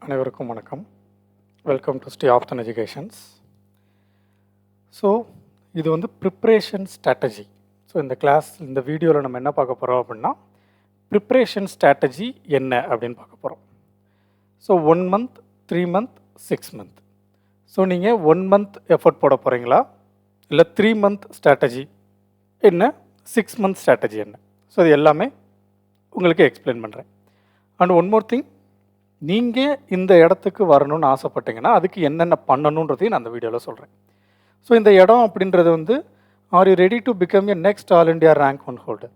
அனைவருக்கும் வணக்கம். Welcome to Shri ஆஃப்டன் எஜுகேஷன்ஸ். ஸோ இது வந்து ப்ரிப்ரேஷன் ஸ்ட்ராட்டஜி. ஸோ இந்த வீடியோவில் நம்ம என்ன பார்க்க போகிறோம் அப்படின்னா, ப்ரிப்ரேஷன் ஸ்ட்ராட்டஜி என்ன அப்படின்னு பார்க்க போகிறோம். So 1 month, 3 month, 6 month. So நீங்கள் 1 month எஃபர்ட் போட போகிறீங்களா, இல்லை 3 month ஸ்ட்ராட்டஜி என்ன, 6 month ஸ்ட்ராட்டஜி என்ன? ஸோ இது எல்லாமே உங்களுக்கு எக்ஸ்பிளைன் பண்ணுறேன். அண்ட் ஒன் மோர் திங், நீங்கள் இந்த இடத்துக்கு வரணும்னு ஆசைப்பட்டீங்கன்னா அதுக்கு என்னென்ன பண்ணணுன்றதையும் நான் அந்த வீடியோவில் சொல்கிறேன். ஸோ இந்த இடம் அப்படின்றது வந்து, are you ready to become a next all India rank 1 holder?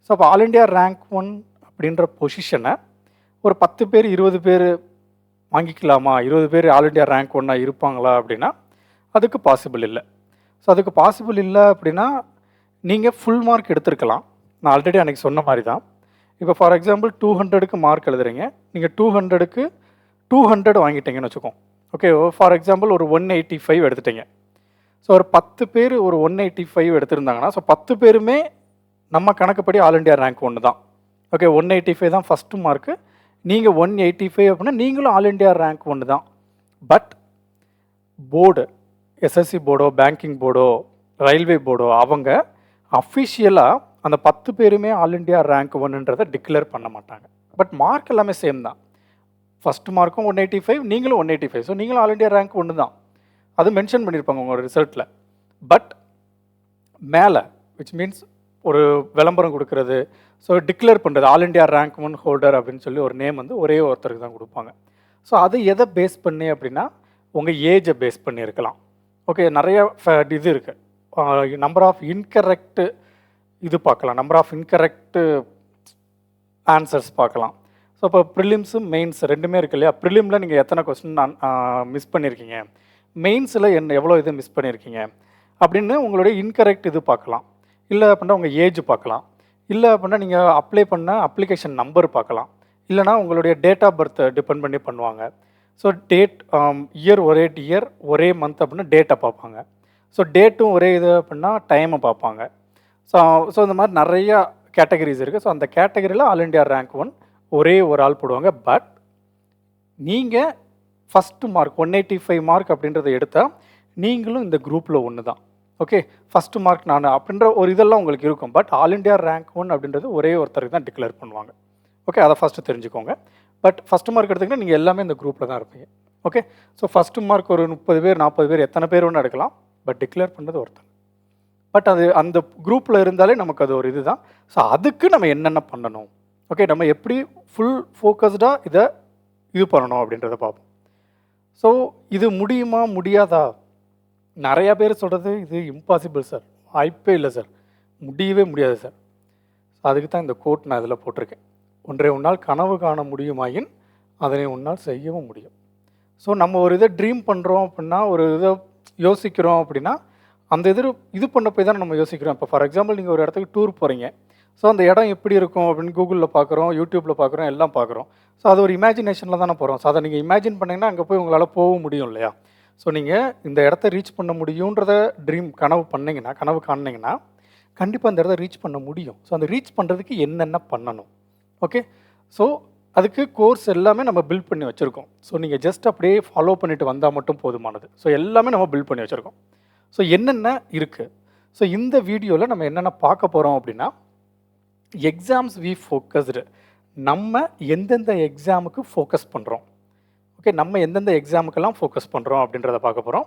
So அப்போ ஆல் இண்டியா ரேங்க் 1 அப்படின்ற பொசிஷனை ஒரு 10 பேர் 20 பேர் வாங்கிக்கலாமா, 20 பேர் ஆல் இண்டியா ரேங்க் 1 இருப்பாங்களா அப்படின்னா அதுக்கு பாசிபிள் இல்லை. ஸோ அதுக்கு பாசிபிள் இல்லை அப்படின்னா நீங்கள் ஃபுல் மார்க் எடுத்திருக்கலாம். நான் ஆல்ரெடி அன்றைக்கி சொன்ன மாதிரி தான். இப்போ ஃபார் எக்ஸாம்பிள் 200க்கு மார்க் எழுதுறீங்க, நீங்கள் 200க்கு 200 வாங்கிட்டீங்கன்னு வச்சுக்கோங்க. ஓகே, ஃபார் எக்ஸாம்பிள் ஒரு 185 எடுத்துட்டீங்க. ஸோ ஒரு 10 பேர் ஒரு 185 எடுத்திருந்தாங்கன்னா, ஸோ 10 பேருமே நம்ம கணக்குப்படி ஆல் இண்டியா ரேங்க் 1 தான். ஓகே, 185 தான் ஃபஸ்ட்டு மார்க்கு, நீங்கள் 185 அப்படின்னா நீங்களும் ஆல் இண்டியா ரேங்க் 1 தான். பட் போர்டு, எஸ்எஸ்சி போர்டோ, பேங்கிங் போர்டோ, ரயில்வே போர்டோ, அவங்க அஃபிஷியலாக அந்த 10 பேருமே ஆல் இண்டியா ரேங்க் 1ன்றதை டிக்ளேர் பண்ண மாட்டாங்க. பட் மார்க் எல்லாமே சேம் தான். ஃபஸ்ட்டு மார்க்கும் 185, நீங்களும் 185. ஸோ நீங்களும் ஆல் இண்டியா ரேங்க் 1 தான். அது மென்ஷன் பண்ணியிருப்பாங்க உங்களோட ரிசல்ட்டில். பட் மேலே விச் மீன்ஸ் ஒரு விளம்பரம் கொடுக்கறது, ஸோ டிக்ளேர் பண்ணுறது ஆல் இண்டியா ரேங்க் 1 ஹோல்டர் அப்படின்னு சொல்லி ஒரு நேம் வந்து ஒரே ஒருத்தருக்கு தான் கொடுப்பாங்க. ஸோ அது எதை பேஸ் பண்ணி அப்படின்னா, உங்கள் ஏஜை பேஸ் பண்ணி இருக்கலாம். ஓகே, நிறைய இது இருக்குது. நம்பர் ஆஃப் இன்கரெக்டு இது பார்க்கலாம், நம்பர் ஆஃப் இன்கரெக்டு ஆன்சர்ஸ் பார்க்கலாம். ஸோ இப்போ ப்ரிலிம்ஸு மெயின்ஸ் ரெண்டுமே இருக்குது இல்லையா? ப்ரிலிமில் நீங்கள் எத்தனை கொஸ்டின் மிஸ் பண்ணியிருக்கீங்க, மெயின்ஸில் எவ்வளோ இது மிஸ் பண்ணியிருக்கீங்க அப்படின்னு உங்களுடைய இன்கரெக்ட் இது பார்க்கலாம். இல்லை அப்படின்னா உங்கள் ஏஜ் பார்க்கலாம். இல்லை அப்படின்னா நீங்கள் அப்ளை பண்ண அப்ளிகேஷன் நம்பர் பார்க்கலாம். இல்லைனா உங்களுடைய டேட் ஆஃப் பர்த் டிபெண்ட் பண்ணி பண்ணுவாங்க. ஸோ டேட், இயர் ஒரே மந்த் அப்படின்னா டேட்டை பார்ப்பாங்க. ஸோ டேட்டும் ஒரே இது அப்படின்னா டைமை பார்ப்பாங்க. ஸோ இந்த மாதிரி நிறையா கேட்டகரிஸ் இருக்குது. ஸோ அந்த கேட்டகரியில் ஆல் இண்டியா ரேங்க் 1 ஒரே ஒரு ஆள் போடுவாங்க. பட் நீங்கள் ஃபஸ்ட்டு மார்க் 185 மார்க் அப்படின்றத எடுத்தால் நீங்களும் இந்த குரூப்பில் ஒன்று தான். ஓகே, ஃபஸ்ட்டு மார்க் நான் அப்படின்ற ஒரு இதெல்லாம் உங்களுக்கு இருக்கும். பட் ஆல் இண்டியா ரேங்க் 1 அப்படின்றது ஒரே ஒருத்தருக்கு தான் டிக்ளேர் பண்ணுவாங்க. ஓகே, அதை ஃபஸ்ட்டு தெரிஞ்சுக்கோங்க. பட் ஃபஸ்ட்டு மார்க் எடுத்திங்கன்னா நீங்கள் எல்லாமே இந்த குரூப்பில் தான் இருப்பீங்க. ஓகே, ஸோ ஃபஸ்ட்டு மார்க் ஒரு 30 பேர் 40 பேர் எத்தனை பேர் ஒன்று எடுக்கலாம். பட் டிக்ளேர் பண்ணுறது ஒருத்தர். பட் அது அந்த குரூப்பில் இருந்தாலே நமக்கு அது ஒரு இது தான். ஸோ அதுக்கு நம்ம என்னென்ன பண்ணணும், ஓகே, நம்ம எப்படி ஃபுல் ஃபோக்கஸ்டாக இது பண்ணணும் அப்படின்றத பார்ப்போம். ஸோ இது முடியுமா முடியாதா? நிறையா பேர் சொல்கிறது இது இம்பாசிபிள் சார், வாய்ப்பே இல்லை சார், முடியவே முடியாது சார். அதுக்கு தான் இந்த கோட் நான் இதில் போட்டிருக்கேன். ஒன்றே உன்னால் கனவு காண முடியுமாயின் அதனை உன்னால் செய்யவும் முடியும். ஸோ நம்ம ஒரு இதை ட்ரீம் பண்ணுறோம் அப்படின்னா, ஒரு இதை யோசிக்கிறோம் அப்படின்னா, அந்த இது பண்ண போய் தான் நம்ம யோசிக்கிறோம். இப்போ ஃபார் எக்ஸாம்பிள் நீங்கள் ஒரு இடத்துக்கு டூர் போகிறீங்க. ஸோ அந்த இடம் எப்படி இருக்கும் அப்படின்னு கூகுளில் பார்க்குறோம், யூடியூப்பில் பார்க்குறோம், எல்லாம் பார்க்குறோம். ஸோ அது ஒரு இமேஜினேஷனில் தானே போகிறோம். ஸோ அதை நீங்கள் இமேஜின் பண்ணிங்கன்னா அங்கே போய் உங்களால் போக முடியும் இல்லையா? ஸோ நீங்கள் இந்த இடத்த ரீச் பண்ண முடியுன்றத கனவு காணிங்கன்னா கண்டிப்பாக அந்த இடத்த ரீச் பண்ண முடியும். ஸோ அந்த ரீச் பண்ணுறதுக்கு என்னென்ன பண்ணணும்? ஓகே, ஸோ அதுக்கு கோர்ஸ் எல்லாமே நம்ம பில்ட் பண்ணி வச்சுருக்கோம். ஸோ நீங்கள் ஜஸ்ட் அப்படியே ஃபாலோ பண்ணிட்டு வந்தால் மட்டும் போதுமானது. ஸோ எல்லாமே நம்ம பில்ட் பண்ணி வச்சுருக்கோம். ஸோ என்னென்ன இருக்குது? ஸோ இந்த வீடியோவில் நம்ம என்னென்ன பார்க்க போகிறோம் அப்படின்னா, எக்ஸாம்ஸ் வி ஃபோக்கஸ்டு, நம்ம எந்தெந்த எக்ஸாமுக்கு ஃபோக்கஸ் பண்ணுறோம். ஓகே, நம்ம எந்தெந்த எக்ஸாமுக்கெல்லாம் ஃபோக்கஸ் பண்ணுறோம் அப்படின்றத பார்க்க போகிறோம்.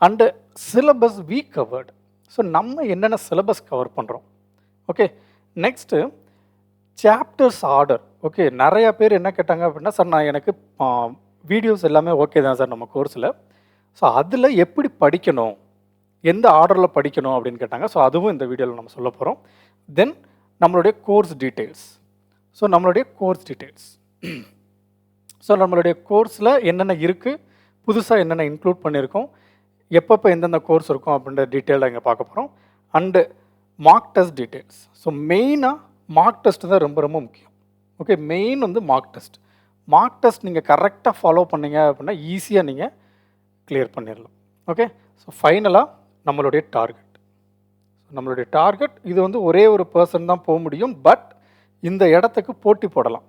And syllabus we covered, so நம்ம என்னென்ன சிலபஸ் கவர் பண்ணுறோம். Okay, next chapters order. Okay, நிறையா பேர் என்ன கேட்டாங்க அப்படின்னா, சார் எனக்கு வீடியோஸ் எல்லாமே ஓகே தான் சார் நம்ம கோர்ஸில், ஸோ அதில் எப்படி படிக்கணும், எந்த ஆர்டரில் படிக்கணும் அப்படின்னு கேட்டாங்க. ஸோ அதுவும் இந்த வீடியோவில் நம்ம சொல்ல போகிறோம். தென் நம்மளுடைய கோர்ஸ் டீட்டெயில்ஸ். ஸோ நம்மளுடைய கோர்ஸில் என்னென்ன இருக்குது, புதுசாக என்னென்ன இன்க்ளூட் பண்ணியிருக்கோம், எப்பப்போ எந்தெந்த கோர்ஸ் இருக்கும் அப்படின்ற டீட்டெயிலாக இங்கே பார்க்க போகிறோம். And mark test details. So மெயினாக மார்க் டெஸ்ட் தான் ரொம்ப ரொம்ப முக்கியம். ஓகே, மெயின் வந்து மார்க் டெஸ்ட் நீங்கள் கரெக்டாக ஃபாலோ பண்ணீங்க அப்படின்னா ஈஸியாக நீங்கள் கிளியர் பண்ணிடலாம். ஓகே, ஸோ ஃபைனலாக நம்மளுடைய டார்கெட் இது வந்து ஒரே ஒரு பர்சன் தான் போக முடியும். பட் இந்த இடத்துக்கு போட்டி போடலாம்.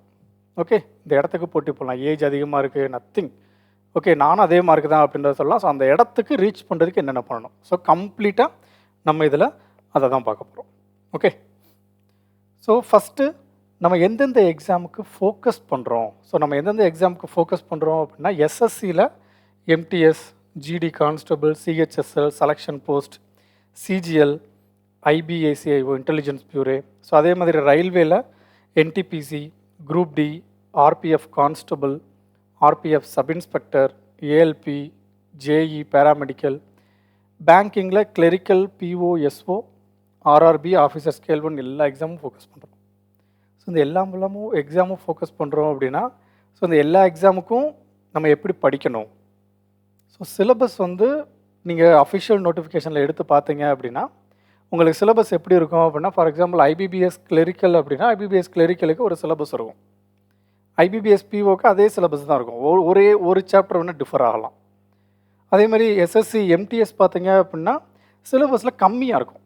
ஓகே, இந்த இடத்துக்கு போட்டி போடலாம். ஏஜ் அதிகமாக இருக்குது, நத்திங். ஓகே, நானும் அதே மார்க் தான் அப்படின்றத சொல்லலாம். ஸோ அந்த இடத்துக்கு ரீச் பண்ணுறதுக்கு என்னென்ன பண்ணணும்? ஸோ கம்ப்ளீட்டாக நம்ம இதில் அதை தான் பார்க்க போகிறோம். ஓகே, ஸோ ஃபஸ்ட்டு நம்ம எந்தெந்த எக்ஸாமுக்கு ஃபோக்கஸ் பண்ணுறோம்? ஸோ நம்ம எந்தெந்த எக்ஸாமுக்கு ஃபோக்கஸ் பண்ணுறோம் அப்படின்னா, எஸ்எஸ்சியில் MTS, GD constable, CHSL, selection post, CGL, IB ACIO intelligence bureau. So அதே மாதிரி ரயில்வேல NTPC, group D, RPF constable, RPF sub inspector, ALP, JE paramedical, பேங்கிங்கில் clerical, PO, SO, RRB, officer scale 1 எல்லா எக்ஸாமும் ஃபோக்கஸ் பண்ணுறோம். ஸோ இந்த எல்லாமும் எக்ஸாமும் ஃபோக்கஸ் பண்ணுறோம் அப்படின்னா, ஸோ இந்த எல்லா எக்ஸாமுக்கும் நம்ம எப்படி படிக்கணும்? ஸோ சிலபஸ் வந்து நீங்கள் அஃபிஷியல் நோட்டிஃபிகேஷனில் எடுத்து பார்த்தீங்க அப்படின்னா, உங்களுக்கு சிலபஸ் எப்படி இருக்கும் அப்படின்னா, ஃபார் எக்ஸாம்பிள் ஐபிபிஎஸ் கிளரிக்கல் அப்படின்னா ஐபிபிஎஸ் கிளரிக்கலுக்கு ஒரு சிலபஸ் இருக்கும். ஐபிபிஎஸ் பிஓக்கு அதே சிலபஸ் தான் இருக்கும். ஒரே ஒரு சாப்டர் வேணால் டிஃபர் ஆகலாம். அதே மாதிரி எஸ்எஸ்சி எம்டிஎஸ் பார்த்தீங்க அப்படின்னா சிலபஸில் கம்மியாக இருக்கும்.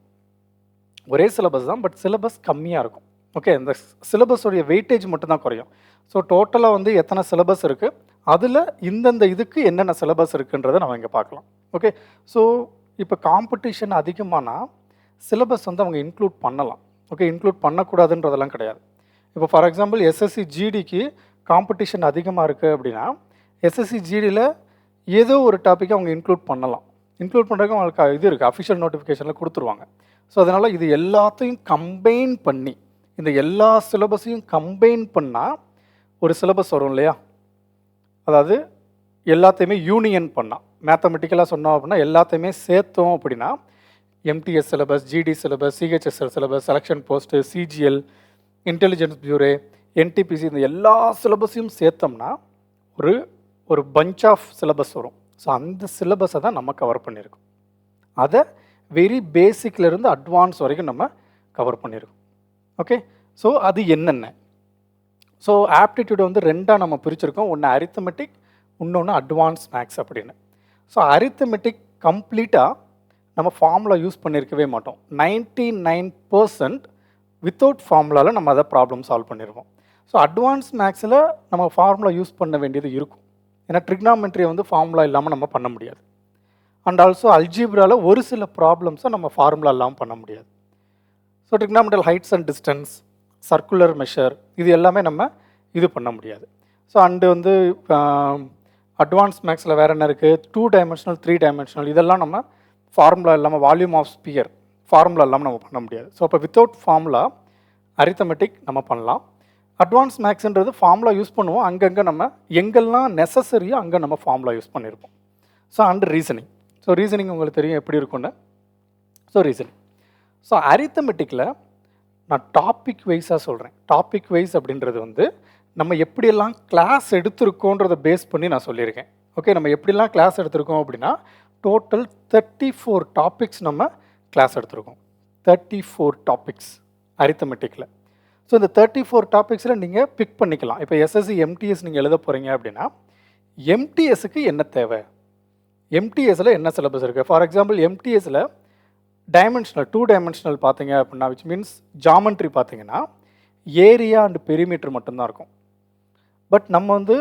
ஒரே சிலபஸ் தான், பட் சிலபஸ் கம்மியாக இருக்கும். ஓகே, இந்த சிலபஸோடைய வெயிட்டேஜ் மட்டும்தான் குறையும். ஸோ டோட்டலாக வந்து எத்தனை சிலபஸ் இருக்குது, அதில் இந்தந்த இதுக்கு என்னென்ன சிலபஸ் இருக்குன்றதை நம்ம இங்கே பார்க்கலாம். ஓகே, ஸோ இப்போ காம்படிஷன் அதிகமானால் சிலபஸ் வந்து அவங்க இன்க்ளூட் பண்ணலாம். ஓகே, இன்க்ளூட் பண்ணக்கூடாதுன்றதெல்லாம் கிடையாது. இப்போ ஃபார் எக்ஸாம்பிள் எஸ்எஸ்சி ஜிடிக்கு காம்படிஷன் அதிகமாக இருக்குது அப்படின்னா, எஸ்எஸ்சி ஜிடியில் ஏதோ ஒரு டாப்பிக்கை அவங்க இன்க்ளூட் பண்ணலாம். இன்க்ளூட் பண்ணுறதுக்கு அவங்களுக்கு இது இருக்குது, அஃபிஷியல் நோட்டிஃபிகேஷனில் கொடுத்துருவாங்க. ஸோ அதனால் இது எல்லாத்தையும் கம்பைன் பண்ணி, இந்த எல்லா சிலபஸையும் கம்பைன் பண்ணால் ஒரு சிலபஸ் வரும் இல்லையா? அதாவது எல்லாத்தையுமே யூனியன் பண்ணால், மேத்தமெட்டிக்கலாக சொன்னோம் அப்படின்னா எல்லாத்தையுமே சேர்த்தோம் அப்படின்னா, MTS syllabus, GD syllabus, CHSL syllabus, selection post, CGL, intelligence bureau, NTPC, இந்த எல்லா சிலபஸையும் சேர்த்தோம்னா ஒரு பஞ்ச் ஆஃப் சிலபஸ் வரும். ஸோ அந்த சிலபஸை தான் நம்ம கவர் பண்ணியிருக்கோம். அதை வெரி பேசிக்லேருந்து அட்வான்ஸ் வரைக்கும் நம்ம கவர் பண்ணியிருக்கோம். ஓகே, ஸோ அது என்னென்ன? ஸோ ஆப்டிடியூடை வந்து ரெண்டாக நம்ம பிரிச்சிருக்கோம். ஒன்று அரித்தமெட்டிக், இன்னொன்று அட்வான்ஸ் மேக்ஸ் அப்படின்னு. ஸோ அரித்தமெட்டிக் கம்ப்ளீட்டாக நம்ம ஃபார்முலா யூஸ் பண்ணியிருக்கவே மாட்டோம். 99% வித்தவுட் ஃபார்முலாவில் நம்ம அதை ப்ராப்ளம் சால்வ் பண்ணிடுவோம். ஸோ அட்வான்ஸ் மேக்ஸில் நம்ம ஃபார்முலா யூஸ் பண்ண வேண்டியது இருக்கும். ஏன்னா ட்ரிக்னாமெட்ரியை வந்து ஃபார்முலா இல்லாமல் நம்ம பண்ண முடியாது. அண்ட் ஆல்சோ அல்ஜீப்ராவில் ஒரு சில ப்ராப்ளம்ஸை நம்ம ஃபார்முலா இல்லாமல் பண்ண முடியாது. So trigonometrical heights and distance, circular measure, இது எல்லாமே நம்ம இது பண்ண முடியாது. ஸோ அண்டு வந்து அட்வான்ஸ் மேக்ஸில் வேறு என்ன இருக்குது, 2 டைமென்ஷனல் 3 டைமென்ஷனல், இதெல்லாம் நம்ம ஃபார்முலா இல்லாமல், வால்யூம் ஆஃப் ஸ்பியர் ஃபார்முலா இல்லாமல் நம்ம பண்ண முடியாது. ஸோ அப்போ வித்தவுட் ஃபார்முலா அரித்தமெட்டிக் நம்ம பண்ணலாம். அட்வான்ஸ் மேக்ஸ்ன்றது ஃபார்முலா யூஸ் பண்ணுவோம், அங்கங்கே நம்ம எங்கெல்லாம் நெசசரியோ அங்கே நம்ம ஃபார்முலா யூஸ் பண்ணியிருப்போம். So and reasoning. So reasoning உங்களுக்கு தெரியும் எப்படி இருக்குன்னு. So reasoning. ஸோ அரித்தமெட்டிக்கில் நான் டாபிக் வைஸாக சொல்கிறேன். டாபிக் வைஸ் அப்படின்றது வந்து நம்ம எப்படியெல்லாம் கிளாஸ் எடுத்திருக்கோன்றதை பேஸ் பண்ணி நான் சொல்லியிருக்கேன். ஓகே, நம்ம எப்படிலாம் கிளாஸ் எடுத்திருக்கோம் அப்படின்னா டோட்டல் 34 டாபிக்ஸ் நம்ம கிளாஸ் எடுத்திருக்கோம். 34 டாபிக்ஸ் அரித்தமெட்டிக்கில். ஸோ இந்த 34 டாபிக்ஸில் நீங்கள் பிக் பண்ணிக்கலாம். இப்போ எஸ்எஸ்சி எம்டிஎஸ் நீங்கள் எழுத போகிறீங்க அப்படின்னா எம்டிஎஸ்க்கு என்ன தேவை, எம்டிஎஸில் என்ன சிலபஸ் இருக்குது. ஃபார் எக்ஸாம்பிள் எம்டிஎஸில் டைமென்ஷனல் 2 டைமென்ஷனல் பார்த்தீங்க அப்படின்னா, விச் மீன்ஸ் ஜாமெண்ட்ரி பார்த்தீங்கன்னா ஏரியா அண்ட் பெரிமீட்டர் மட்டும்தான் இருக்கும். பட் நம்ம வந்து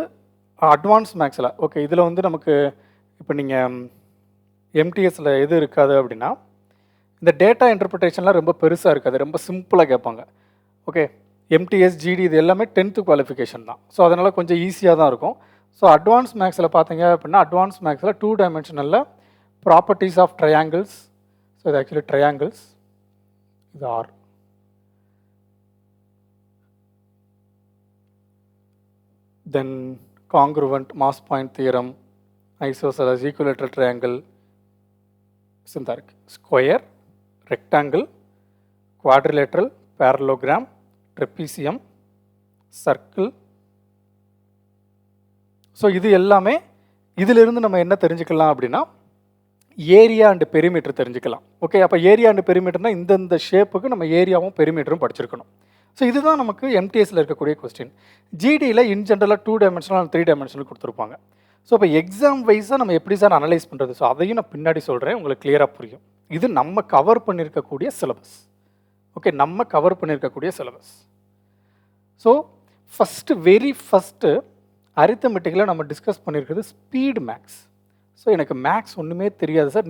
அட்வான்ஸ் மேக்ஸில் ஓகே, இதில் வந்து நமக்கு இப்போ நீங்கள் எம்டிஎஸில் எது இருக்காது அப்படின்னா, இந்த டேட்டா இன்டர்பிரிட்டேஷன்லாம் ரொம்ப பெருசாக இருக்காது, ரொம்ப சிம்பிளாக கேட்பாங்க. ஓகே, எம்டிஎஸ், ஜிடி இது எல்லாமே 10th குவாலிஃபிகேஷன் தான். ஸோ அதனால் கொஞ்சம் ஈஸியாக தான் இருக்கும். ஸோ அட்வான்ஸ் மேக்ஸில் பார்த்தீங்க அப்படின்னா, அட்வான்ஸ் மேக்ஸில் 2 டைமென்ஷனலில் ப்ராப்பர்ட்டிஸ் ஆஃப் ட்ரையாங்கிள்ஸ். ஸோ இது ஆக்சுவலி ட்ரையாங்கிள்ஸ், இது ஆர். Then congruent, mass point theorem, isosceles, equilateral triangle, சிந்தார்க், square, rectangle, quadrilateral, parallelogram, trapezium, circle. So இது எல்லாமே இதிலிருந்து நம்ம என்ன தெரிஞ்சுக்கலாம் அப்படின்னா ஏரியா அண்டு பெரிமீட்டர் தெரிஞ்சுக்கலாம். ஓகே, அப்போ ஏரியா அண்டு பெரிமீட்டர்னால் இந்த ஷேப்புக்கு நம்ம ஏரியாவும் பெரிமீட்டரும் படிச்சிருக்கணும். ஸோ இதுதான் நமக்கு எம்டிஎஸில் இருக்கக்கூடிய கொஸ்டின். ஜிடியில் இன் ஜென்ரலாக 2 டைமென்ஷனல் அண்ட் 3 டைமென்ஷனல் கொடுத்துருப்பாங்க. ஸோ இப்போ எக்ஸாம் வைஸாக நம்ம எப்படி சார் அனலைஸ் பண்ணுறது, ஸோ அதையும் நான் பின்னாடி சொல்கிறேன், உங்களுக்கு கிளியராக புரியும். இது நம்ம கவர் பண்ணியிருக்கக்கூடிய சிலபஸ். ஓகே, நம்ம கவர் பண்ணியிருக்கக்கூடிய சிலபஸ். ஸோ வெரி ஃபஸ்ட்டு அரித்தமெட்டிக்கில் நம்ம டிஸ்கஸ் பண்ணியிருக்கிறது ஸ்பீடு மேக்ஸ். ஸோ எனக்கு மேக்ஸ் ஒன்றுமே தெரியாது சார்,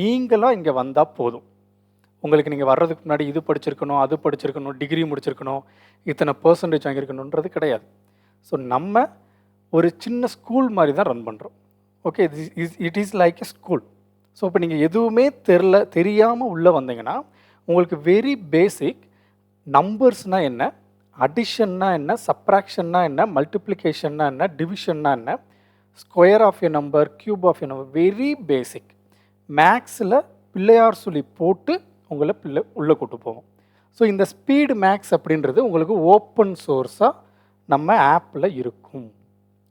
நீங்களாக இங்கே வந்தால் போதும். உங்களுக்கு நீங்கள் வர்றதுக்கு முன்னாடி இது படிச்சிருக்கணும், அது படிச்சிருக்கணும், டிகிரி முடிச்சிருக்கணும், இத்தனை பர்சன்டேஜ் வாங்கியிருக்கணுன்றது கிடையாது. ஸோ நம்ம ஒரு சின்ன ஸ்கூல் மாதிரி தான் ரன் பண்ணுறோம். Okay, it is like a school. So இப்போ நீங்கள் எதுவுமே தெரியாமல் உள்ளே வந்தீங்கன்னா உங்களுக்கு வெரி பேசிக் நம்பர்ஸ்னால் என்ன, அடிஷன்னா என்ன, சப்ராக்ஷன்னா என்ன, மல்டிப்ளிகேஷன்னா என்ன, டிவிஷன்னா என்ன, square of a number, cube of a number, very basic மேக்ஸில் பிள்ளையார் சொல்லி போட்டு உங்களை உள்ளே கூட்டு போவோம். ஸோ இந்த ஸ்பீடு மேக்ஸ் அப்படின்றது உங்களுக்கு ஓப்பன் சோர்ஸாக நம்ம ஆப்பில் இருக்கும்.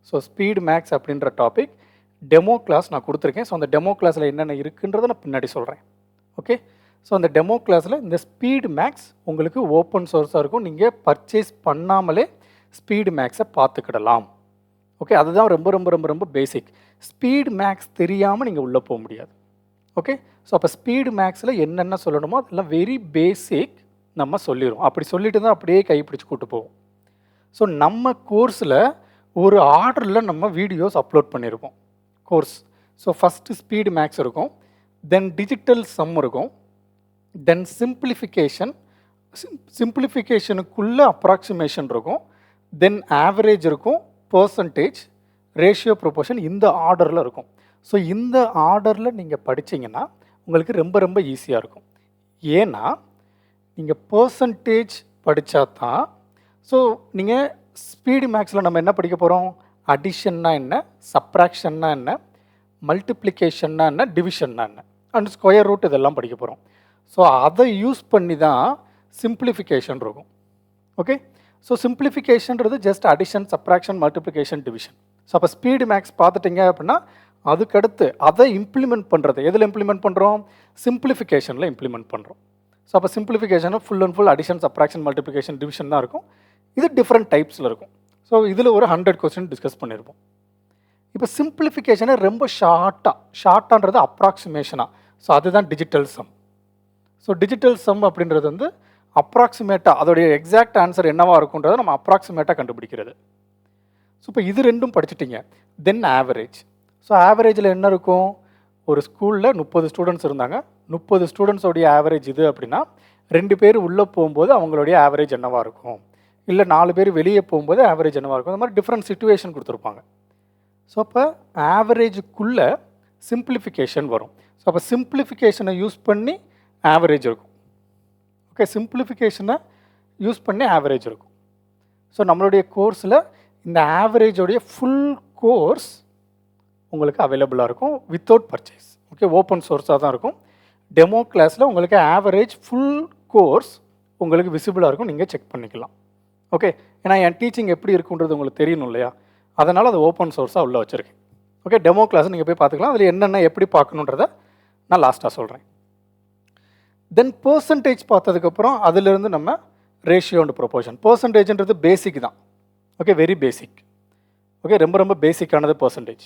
ஸோ ஸ்பீடு மேக்ஸ் அப்படின்ற டாபிக் டெமோ கிளாஸ் நான் கொடுத்துருக்கேன். ஸோ அந்த டெமோ கிளாஸில் என்னென்ன இருக்குன்றதை நான் பின்னாடி சொல்கிறேன். ஓகே, ஸோ அந்த டெமோ கிளாஸில் இந்த ஸ்பீடு மேக்ஸ் உங்களுக்கு ஓப்பன் சோர்ஸாக இருக்கும். நீங்கள் பர்ச்சேஸ் பண்ணாமலே ஸ்பீடு மேக்ஸை பார்த்துக்கிடலாம். ஓகே, அதுதான் ரொம்ப ரொம்ப ரொம்ப ரொம்ப பேசிக். ஸ்பீடு மேக்ஸ் தெரியாமல் நீங்கள் உள்ளே போக முடியாது. ஓகே, ஸோ அப்போ ஸ்பீடு மேக்ஸில் என்னென்ன சொல்லணுமோ அதெல்லாம் வெரி பேசிக் நம்ம சொல்லிடுவோம். அப்படி சொல்லிட்டு தான் அப்படியே கைப்பிடிச்சு கூட்டு போவோம். ஸோ நம்ம கோர்ஸில் ஒரு ஆர்டரில் நம்ம வீடியோஸ் அப்லோட் பண்ணியிருக்கோம் course. So first speed maths இருக்கும், தென் டிஜிட்டல் சம் இருக்கும், தென் சிம்பிளிஃபிகேஷனுக்குள்ளே அப்ராக்சிமேஷன் இருக்கும், தென் ஆவரேஜ் இருக்கும், பர்சன்டேஜ், ரேஷியோ, ப்ரொபோர்ஷன், இந்த ஆர்டரில் இருக்கும். ஸோ இந்த ஆர்டரில் நீங்கள் படித்தீங்கன்னா உங்களுக்கு ரொம்ப ரொம்ப ஈஸியாக இருக்கும். ஏன்னா நீங்கள் பர்சன்டேஜ் படித்தா தான். ஸோ நீங்கள் ஸ்பீடு மேக்ஸில் நம்ம என்ன படிக்க போகிறோம், அடிஷன்னா என்ன, சப்ராக்ஷன்னா என்ன, மல்டிப்ளிகேஷன்னா என்ன, டிவிஷன்னா என்ன, அண்ட் ஸ்கொயர் ரூட் இதெல்லாம் படிக்க போகிறோம். ஸோ அதை யூஸ் பண்ணி தான் சிம்பிளிஃபிகேஷன் இருக்கும். ஓகே, ஸோ சிம்பிளிஃபிகேஷன்றது just addition, subtraction, multiplication, division. So அப்போ ஸ்பீடு மேக்ஸ் பார்த்துட்டிங்க அப்படின்னா அதுக்கடுத்து அதை இம்ப்ளிமெண்ட் பண்ணுறது எதில் இம்ப்ளிமெண்ட் பண்ணுறோம், சிம்பிளிஃபிகேஷனில் இம்ப்ளிமெண்ட் பண்ணுறோம். ஸோ அப்போ சிம்பிளிஃபிகேஷனில் full and full addition, subtraction, multiplication, division தான் இருக்கும். இது டிஃப்ரெண்ட் டைப்ஸில் இருக்கும். ஸோ இதில் ஒரு 100 கொஸ்டின் டிஸ்கஸ் பண்ணியிருப்போம். இப்போ சிம்பிளிஃபிகேஷனை ரொம்ப ஷார்ட்டான்றது அப்ராக்சிமேஷனாக. ஸோ அதுதான் digital some. So digital some அப்படின்றது வந்து அப்ராக்சிமேட்டாக அதோடைய எக்ஸாக்ட் ஆன்சர் என்னவாக இருக்குன்றதை நம்ம அப்ராக்சிமேட்டாக கண்டுபிடிக்கிறது. ஸோ இப்போ இது ரெண்டும் படிச்சுட்டிங்க. தென் ஆவரேஜ். ஸோ ஆவரேஜில் என்ன இருக்கும், ஒரு ஸ்கூலில் 30 ஸ்டூடெண்ட்ஸ் இருந்தாங்க, 30 ஸ்டூடெண்ட்ஸோடைய ஆவரேஜ் இது அப்படின்னா 2 பேர் உள்ளே போகும்போது அவங்களுடைய ஆவரேஜ் என்னவாக இருக்கும், இல்லை 4 பேர் வெளியே போகும்போது ஆவரேஜ் என்னவாக இருக்கும், அந்த மாதிரி டிஃப்ரெண்ட் சிச்சுவேஷன் கொடுத்துருப்பாங்க. ஸோ அப்போ ஆவரேஜுக்குள்ளே சிம்பிளிஃபிகேஷன் வரும். ஸோ அப்போ சிம்பிளிஃபிகேஷனை யூஸ் பண்ணி ஆவரேஜ் இருக்கும். ஓகே, சிம்பிளிஃபிகேஷனை யூஸ் பண்ணி ஆவரேஜ் இருக்கும். ஸோ நம்மளுடைய கோர்ஸில் இந்த ஆவரேஜோடைய ஃபுல் கோர்ஸ் உங்களுக்கு அவைலபிளாக இருக்கும் வித்தவுட் பர்ச்சேஸ். ஓகே, ஓப்பன் சோர்ஸாக தான் இருக்கும். டெமோ கிளாஸில் உங்களுக்கு ஆவரேஜ் ஃபுல் கோர்ஸ் உங்களுக்கு விசிபிளாக இருக்கும், நீங்கள் செக் பண்ணிக்கலாம். ஓகே, ஏன்னா என் டீச்சிங் எப்படி இருக்குன்றது உங்களுக்கு தெரியணும் இல்லையா, அதனால் அது ஓப்பன் சோர்ஸாக உள்ளே வச்சுருக்கேன். ஓகே, டெமோ கிளாஸ் நீங்கள் போய் பார்த்துக்கலாம். அதில் என்னென்ன எப்படி பார்க்கணுன்றதை நான் லாஸ்ட்டாக சொல்கிறேன். தென் பர்சன்டேஜ் பார்த்ததுக்கப்புறம் அதிலிருந்து நம்ம ரேஷியோ அண்ட் ப்ரொபோர்ஷன். பர்சன்டேஜ்ன்றது பேசிக் தான். Okay, very basic. ஓகே, ரொம்ப ரொம்ப பேசிக்கானது பர்சன்டேஜ்.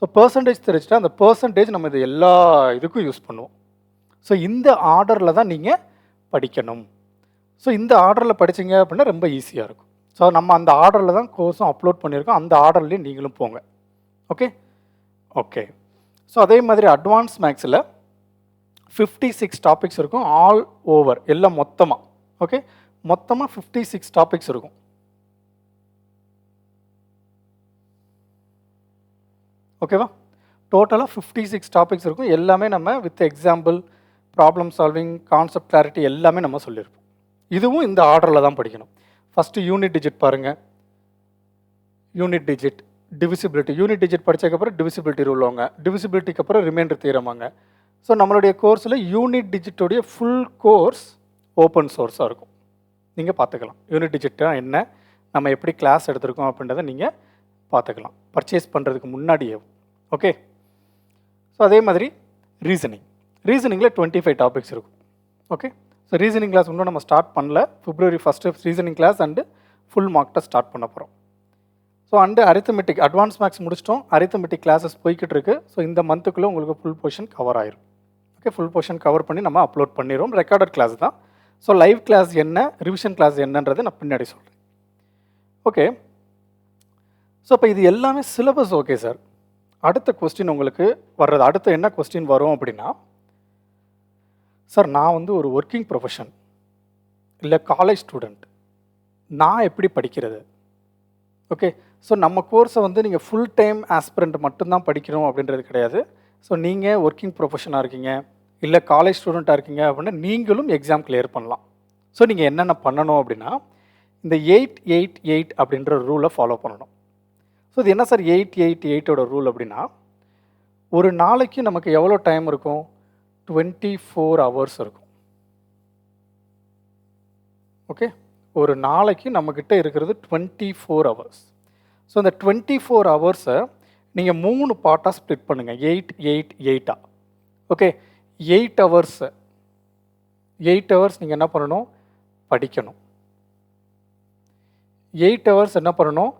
ஸோ பர்சன்டேஜ் தெரிஞ்சுட்டா அந்த பர்சன்டேஜ் நம்ம இது எல்லா இதுக்கும் யூஸ் பண்ணுவோம். ஸோ இந்த ஆர்டரில் தான் நீங்கள் படிக்கணும். ஸோ இந்த ஆர்டரில் படித்தீங்க அப்படின்னா ரொம்ப ஈஸியாக இருக்கும். ஸோ நம்ம அந்த ஆர்டரில் தான் கோர்ஸும் அப்லோட் பண்ணியிருக்கோம், அந்த ஆர்டர்லேயும் நீங்களும் போங்க. ஓகே ஓகே ஸோ அதே மாதிரி அட்வான்ஸ் மேக்ஸில் 56 டாபிக்ஸ் இருக்கும், ஆல் ஓவர் எல்லாம் மொத்தமாக. ஓகே, மொத்தமாக 56 டாபிக்ஸ் இருக்கும். ஓகேவா, டோட்டலாக 56 டாபிக்ஸ் இருக்கும். எல்லாமே நம்ம with example, problem solving, concept clarity எல்லாமே நம்ம சொல்லியிருப்போம். இதுவும் இந்த ஆர்டரில் தான் படிக்கணும். ஃபஸ்ட்டு யூனிட் டிஜிட் பாருங்கள், unit digit, divisibility. Unit digit படித்ததுக்கப்புறம் டிவிசிபிலிட்டி ரூல் வாங்க, டிவிசிபிலிட்டிக்கு அப்புறம் ரிமைண்டர் தியரம் வாங்க. ஸோ நம்மளுடைய கோர்ஸில் யூனிட் டிஜிட்டோடைய ஃபுல் கோர்ஸ் ஓப்பன் சோர்ஸாக இருக்கும், நீங்கள் பார்த்துக்கலாம். யூனிட் டிஜிட்டாக என்ன, நம்ம எப்படி கிளாஸ் எடுத்திருக்கோம் அப்படின்றத நீங்கள் பார்த்துக்கலாம் பர்ச்சேஸ் பண்ணுறதுக்கு முன்னாடியே. ஓகே, ஸோ அதே மாதிரி ரீசனிங்கில் 25 டாபிக்ஸ் இருக்கும். ஓகே, ஸோ ரீசனிங் கிளாஸ் இன்னும் நம்ம ஸ்டார்ட் பண்ணல. February 1 reasoning class and full mark test start பண்ண போகிறோம். So and arithmetic advance maths முடிச்சிட்டோம், அரித்தமெட்டிக் கிளாஸஸ் போய்கிட்டு இருக்கு. ஸோ இந்த மந்த்துக்குள்ளே உங்களுக்கு ஃபுல் போர்ஷன் கவர் ஆயிரும். ஓகே, ஃபுல் போர்ஷன் கவர் பண்ணி நம்ம அப்லோட் பண்ணிடுவோம். ரெக்கார்டட் கிளாஸ் தான். ஸோ லைவ் கிளாஸ் என்ன, ரிவிஷன் கிளாஸ் என்னன்றது நான் பின்னாடி சொல்கிறேன். ஓகே. ஸோ அப்போ இது எல்லாமே சிலபஸ் ஓகே சார். அடுத்த கொஸ்டின் உங்களுக்கு வர்றது, அடுத்த என்ன கொஸ்டின் வரும் அப்படின்னா, சார் நான் வந்து ஒரு ஒர்க்கிங் ப்ரொஃபஷன் இல்லை காலேஜ் ஸ்டூடெண்ட், நான் எப்படி படிக்கிறது? ஓகே. ஸோ நம்ம கோர்ஸை வந்து நீங்கள் ஃபுல் டைம் ஆஸ்பிரண்ட் மட்டும்தான் படிக்கணும் அப்படின்றது கிடையாது. ஸோ நீங்கள் ஒர்க்கிங் ப்ரொஃபஷனாக இருக்கீங்க, இல்லை காலேஜ் ஸ்டூடெண்ட்டாக இருக்கீங்க அப்படின்னா நீங்களும் எக்ஸாம் கிளியர் பண்ணலாம். ஸோ நீங்கள் என்னென்ன பண்ணணும் அப்படின்னா, இந்த 8-8-8 அப்படின்ற ரூலை ஃபாலோ பண்ணணும். ஸோ இது என்ன சார் 8-8-8ஓட ரூல் அப்படின்னா, ஒரு நாளைக்கு நமக்கு எவ்வளோ டைம் இருக்கும்? 24 hours இருக்கும். ஓகே. ஒரு நாளைக்கு நம்மக்கிட்ட இருக்கிறது 24 hours. ஸோ இந்த 24 hours-ஐ நீங்கள் 3 பார்ட்டாக ஸ்ப்ளிட் பண்ணுங்கள். 8-8-8 ஓகே. 8 hours நீங்கள் என்ன பண்ணணும்? படிக்கணும். 8 hours என்ன பண்ணணும்?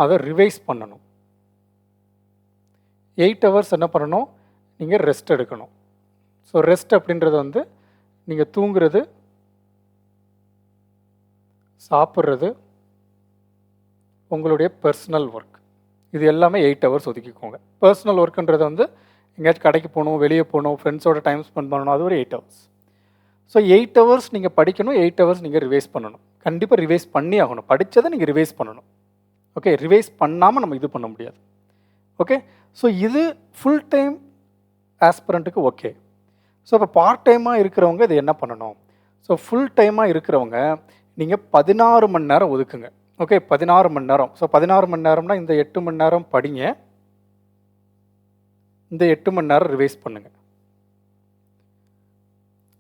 அதை ரிவைஸ் பண்ணணும். 8 hours என்ன பண்ணணும்? நீங்கள் ரெஸ்ட் எடுக்கணும். ஸோ ரெஸ்ட் அப்படின்றது வந்து நீங்கள் தூங்குறது, சாப்பிட்றது, உங்களுடைய பர்சனல் ஒர்க், இது எல்லாமே 8 hours ஒதுக்கிக்கோங்க. பர்சனல் ஒர்க்குன்றது வந்து எங்கேயாச்சும் கடைக்கு போகணும், வெளியே போகணும், ஃப்ரெண்ட்ஸோட டைம் ஸ்பெண்ட் பண்ணணும், அது ஒரு 8 hours. ஸோ 8 hours நீங்கள் படிக்கணும், 8 hours நீங்கள் ரிவைஸ் பண்ணணும். கண்டிப்பாக ரிவைஸ் பண்ணி ஆகணும். படித்ததை நீங்கள் ரிவைஸ் பண்ணணும். ஓகே. ரிவைஸ் பண்ணாமல் நம்ம இது பண்ண முடியாது. ஓகே. ஸோ இது ஃபுல் டைம் ஆஸ்பிரண்ட்டுக்கு ஓகே. ஸோ இப்போ பார்ட் டைமாக இருக்கிறவங்க இது என்ன பண்ணணும்? ஸோ ஃபுல் டைமாக இருக்கிறவங்க நீங்கள் 16 மணி நேரம் ஒதுக்குங்க. ஓகே. 16 மணி நேரம். ஸோ 16 மணி நேரம்னா இந்த 8 மணி நேரம் படிங்க, இந்த 8 மணி நேரம் ரிவைஸ் பண்ணுங்கள்.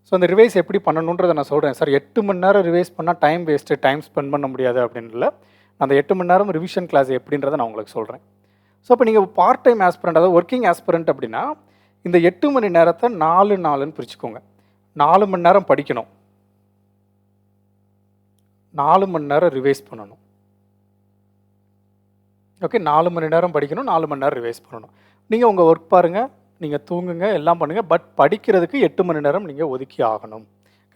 ஸோ அந்த ரிவைஸ் எப்படி பண்ணணுன்றதை நான் சொல்கிறேன். சார் 8 மணி நேரம் ரிவைஸ் பண்ணால் டைம் வேஸ்ட்டு, டைம் ஸ்பெண்ட் பண்ண முடியாது அப்படின்னு இல்லை. அந்த 8 மணி நேரம் ரிவிஷன் கிளாஸ் எப்படின்றத நான் உங்களுக்கு சொல்கிறேன். ஸோ இப்போ நீங்கள் பார்ட் டைம் ஆஸ்பிரண்ட், அதாவது ஒர்க்கிங் ஆஸ்பிரண்ட் அப்படின்னா இந்த 8 மணி நேரத்தை 4-4ன்னு பிரிச்சுக்கோங்க. 4 மணி நேரம் படிக்கணும், 4 மணி நேரம் ரிவைஸ் பண்ணணும். ஓகே. 4 மணி நேரம் படிக்கணும், 4 மணி நேரம் ரிவைஸ் பண்ணணும். நீங்கள் உங்கள் ஒர்க் பாருங்கள், நீங்கள் தூங்குங்க, எல்லாம் பண்ணுங்கள். பட் படிக்கிறதுக்கு 8 மணி நேரம் நீங்கள் ஒதுக்கி ஆகணும்.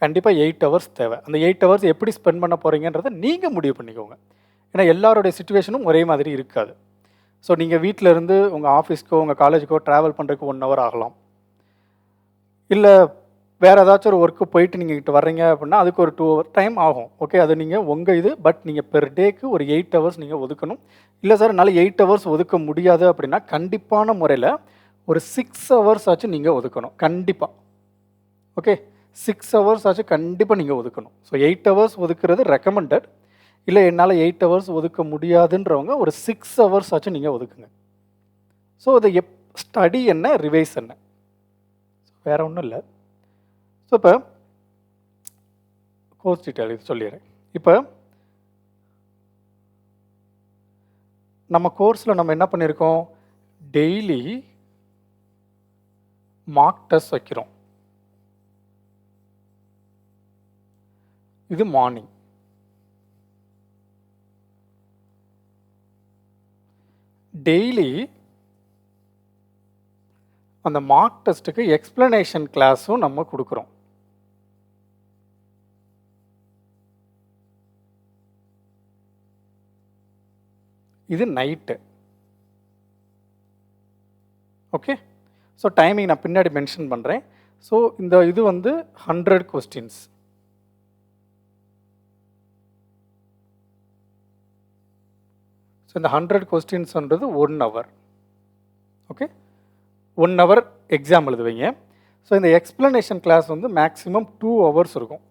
கண்டிப்பாக 8 hours தேவை. அந்த 8 hours எப்படி ஸ்பெண்ட் பண்ண போகிறீங்கன்றதை நீங்கள் முடிவு பண்ணிக்கோங்க. ஏன்னா எல்லாருடைய சிச்சுவேஷனும் ஒரே மாதிரி இருக்காது. ஸோ நீங்கள் வீட்டில் இருந்து உங்கள் ஆஃபீஸ்க்கோ உங்கள் காலேஜுக்கோ ட்ராவல் பண்ணுறதுக்கு 1 hour ஆகலாம். இல்லை வேறு ஏதாச்சும் ஒரு ஒர்க்கு போயிட்டு நீங்கள் கிட்ட வர்றீங்க அப்படின்னா அதுக்கு ஒரு 2 hour டைம் ஆகும். ஓகே. அது நீங்கள் உங்கள் இது. பட் நீங்கள் பெர் டேக்கு ஒரு 8 hours நீங்கள் ஒதுக்கணும். இல்லை சார் என்னால் 8 hours ஒதுக்க முடியாது அப்படின்னா கண்டிப்பான முறையில் ஒரு 6 hours ஆச்சும் நீங்கள் ஒதுக்கணும். கண்டிப்பாக. ஓகே. 6 hours ஆச்சும் கண்டிப்பாக நீங்கள் ஒதுக்கணும். ஸோ 8 hours ஒதுக்குறது ரெக்கமெண்டட். இல்லை என்னால் 8 hours ஒதுக்க முடியாதுன்றவங்க ஒரு 6 hours ஆச்சும் நீங்கள் ஒதுக்குங்க. ஸோ அதை ஸ்டடி என்ன, ரிவைஸ் என்ன, வேறு ஒன்றும் இல்லை. ஸோ இப்போ கோர்ஸ் டீட்டெயில் இது சொல்லிடுறேன். இப்போ நம்ம கோர்ஸில் நம்ம என்ன பண்ணியிருக்கோம்? டெய்லி மார்க் டெஸ்ட் வைக்கிறோம். இது மார்னிங். டெய்லி அந்த மார்க் டெஸ்ட்டுக்கு எக்ஸ்பிளனேஷன் கிளாஸும் நம்ம கொடுக்குறோம். இது நைட்டு. ஓகே. ஸோ டைமிங் நான் பின்னாடி மென்ஷன் பண்ணுறேன். ஸோ இந்த இது வந்து 100 questions. ஸோ இந்த 100 questions-ன்றது 1 hour. ஓகே. 1 hour எக்ஸாம் எழுதுவீங்க. ஸோ இந்த எக்ஸ்பிளனேஷன் கிளாஸ் வந்து மேக்ஸிமம் 2 hours இருக்கும்.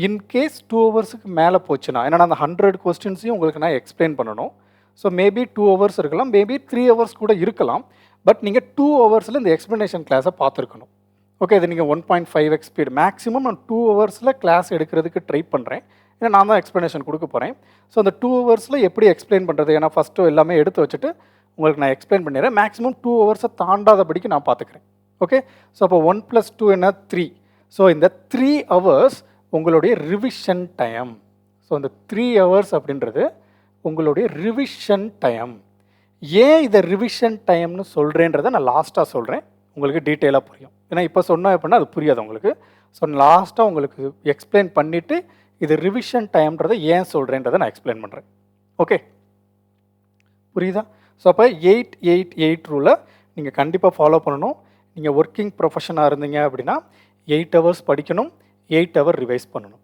இன்கேஸ் 2 ஹவர்ஸுக்கு மேலே போச்சுன்னா, ஏன்னா அந்த 100 questions-ஐயும் உங்களுக்கு நான் எக்ஸ்பிளைன் பண்ணணும். ஸோ மேபி 2 hours இருக்கலாம், மேபி 3 hours கூட இருக்கலாம். பட் நீங்கள் 2 hours-ல் இந்த எக்ஸ்பிளனேஷன் கிளாஸை பார்த்துருக்கணும். ஓகே. இது நீங்கள் 1.5x ஸ்பீட் மேக்ஸிமம் நான் 2 hours-ல் கிளாஸ் எடுக்கிறதுக்கு ட்ரை பண்ணுறேன். ஏன்னா நான் தான் எக்ஸ்பிளனேஷன் கொடுக்க போகிறேன். ஸோ அந்த 2 hours-ல் எப்படி எக்ஸ்பிளைன் பண்ணுறது, ஏன்னா ஃபஸ்ட்டு எல்லாமே எடுத்து வச்சுட்டு உங்களுக்கு நான் எக்ஸ்பிளைன் பண்ணிடுறேன். மேக்ஸிமம் 2 hours-ஐ தாண்டாதபடிக்கு நான் பார்த்துக்கிறேன். ஓகே. ஸோ அப்போ 1 + 2 என்ன? 3. ஸோ இந்த 3 hours உங்களுடைய ரிவிஷன் டைம். ஸோ இந்த 3 hours அப்படின்றது உங்களுடைய ரிவிஷன் டைம். ஏன் இதை ரிவிஷன் டைம்னு சொல்கிறேன்றதை நான் லாஸ்ட்டாக சொல்கிறேன், உங்களுக்கு டீட்டெயிலாக புரியும். ஏன்னா இப்போ சொன்னோம் அப்படின்னா அது புரியாது உங்களுக்கு. ஸோ லாஸ்ட்டாக உங்களுக்கு எக்ஸ்பிளைன் பண்ணிவிட்டு இது ரிவிஷன் டைம்ன்றதை ஏன் சொல்கிறேன்றதை நான் எக்ஸ்பிளைன் பண்ணுறேன். ஓகே, புரியுதா? ஸோ அப்போ 8-8-8 ரூலை நீங்கள் கண்டிப்பாக ஃபாலோ பண்ணணும். நீங்கள் ஒர்க்கிங் ப்ரொஃபஷனாக இருந்தீங்க அப்படின்னா 8 ஹவர்ஸ் படிக்கணும், 8 ஹவர் ரிவைஸ் பண்ணணும்.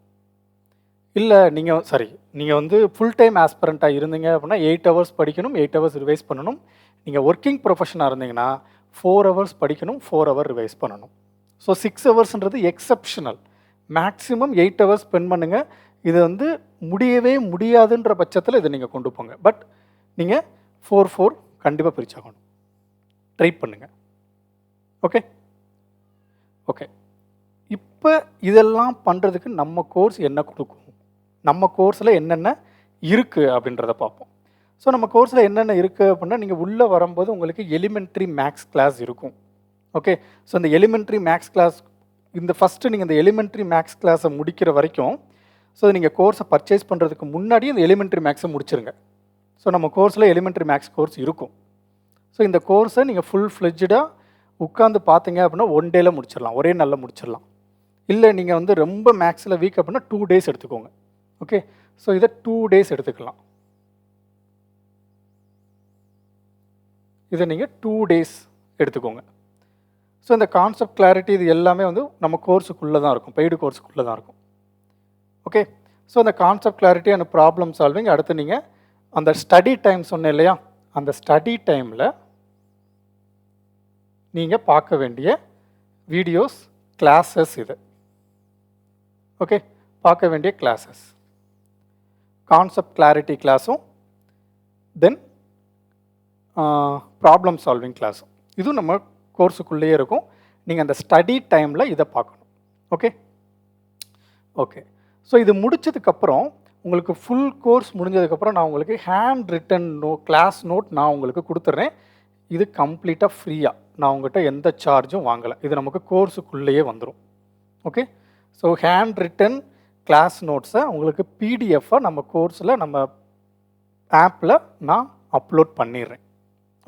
இல்லை நீங்கள் வந்து ஃபுல் டைம் ஆஸ்பிரண்ட்டாக இருந்தீங்க அப்படின்னா 8 ஹவர்ஸ் படிக்கணும், 8 ஹவர்ஸ் ரிவைஸ் பண்ணணும். நீங்கள் ஒர்க்கிங் ப்ரொஃபஷனாக இருந்தீங்கன்னா 4 ஹவர்ஸ் படிக்கணும், 4 ஹவர் ரிவைஸ் பண்ணணும். ஸோ 6 ஹவர்ஸ்ன்றது எக்ஸப்ஷனல். மேக்ஸிமம் 8 ஹவர்ஸ் ஸ்பெண்ட் பண்ணுங்கள். இது வந்து முடியவே முடியாதுன்ற பட்சத்தில் இதை நீங்கள் கொண்டு போங்க. பட் நீங்கள் 4-4 கண்டிப்பாக பிரிச்சாகணும். ட்ரை பண்ணுங்கள். Okay okay. இப்போ இதெல்லாம் பண்ணுறதுக்கு நம்ம கோர்ஸ் என்ன கொடுக்கும், நம்ம கோர்ஸில் என்னென்ன இருக்குது அப்படின்றத பார்ப்போம். ஸோ நம்ம கோர்ஸில் என்னென்ன இருக்குது அப்படின்னா, நீங்கள் உள்ளே வரும்போது உங்களுக்கு எலிமெண்ட்ரி மேக்ஸ் கிளாஸ் இருக்கும். ஓகே, ஸோ இந்த எலிமெண்ட்ரி மேக்ஸ் கிளாஸ் ஃபஸ்ட்டு நீங்கள் இந்த எலிமெண்ட்ரி மேக்ஸ் கிளாஸை முடிக்கிற வரைக்கும், ஸோ நீங்கள் கோர்ஸை பர்ச்சேஸ் பண்ணுறதுக்கு முன்னாடி இந்த எலிமெண்ட்ரி மேக்ஸை முடிச்சிருங்க. ஸோ நம்ம கோர்ஸில் எலிமெண்ட்ரி மேக்ஸ் கோர்ஸ் இருக்கும். ஸோ இந்த கோர்ஸை நீங்கள் ஃபுல் ஃப்ளெட்ஜாக உட்காந்து பார்த்தீங்க அப்படின்னா 1 டேயில் முடிச்சிடலாம், ஒரே நாளில் முடிச்சிடலாம். இல்லை நீங்கள் வந்து ரொம்ப மேக்ஸில் வீக் அப்படின்னா 2 டேஸ் எடுத்துக்கோங்க. ஓகே, ஸோ இதை 2 டேஸ் எடுத்துக்கலாம். இதை நீங்கள் 2 டேஸ் எடுத்துக்கோங்க. ஸோ இந்த கான்செப்ட் கிளாரிட்டி இது எல்லாமே வந்து நம்ம கோர்ஸுக்குள்ளே தான் இருக்கும், பெய்டு கோர்ஸுக்குள்ளே தான் இருக்கும். ஓகே, ஸோ அந்த concept clarity and problem solving. அடுத்து நீங்கள் அந்த ஸ்டடி டைம் சொன்னேன் இல்லையா, அந்த ஸ்டடி டைமில் நீங்கள் பார்க்க வேண்டிய வீடியோஸ், கிளாஸஸ் இது. ஓகே, பார்க்க வேண்டிய கிளாஸஸ் கான்செப்ட் கிளாரிட்டி கிளாஸும் தென் ப்ராப்ளம் சால்விங் கிளாஸும். இதுவும் நம்ம கோர்ஸுக்குள்ளேயே இருக்கும். நீங்கள் அந்த ஸ்டடி டைமில் இதை பார்க்கணும். Okay okay. ஸோ இது முடித்ததுக்கப்புறம் உங்களுக்கு ஃபுல் கோர்ஸ் முடிஞ்சதுக்கப்புறம் நான் உங்களுக்கு ஹேண்ட் ரிட்டன் கிளாஸ் நோட் நான் உங்களுக்கு கொடுத்துட்றேன். இது கம்ப்ளீட்டாக ஃப்ரீயாக, நான் உங்கள்கிட்ட எந்த சார்ஜும் வாங்கலை. இது நமக்கு கோர்ஸுக்குள்ளேயே வந்துடும். Okay, so hand written class நோட்ஸை உங்களுக்கு பிடிஎஃபாக நம்ம கோர்ஸில் நம்ம ஆப்பில் நான் அப்லோட் பண்ணிடுறேன்.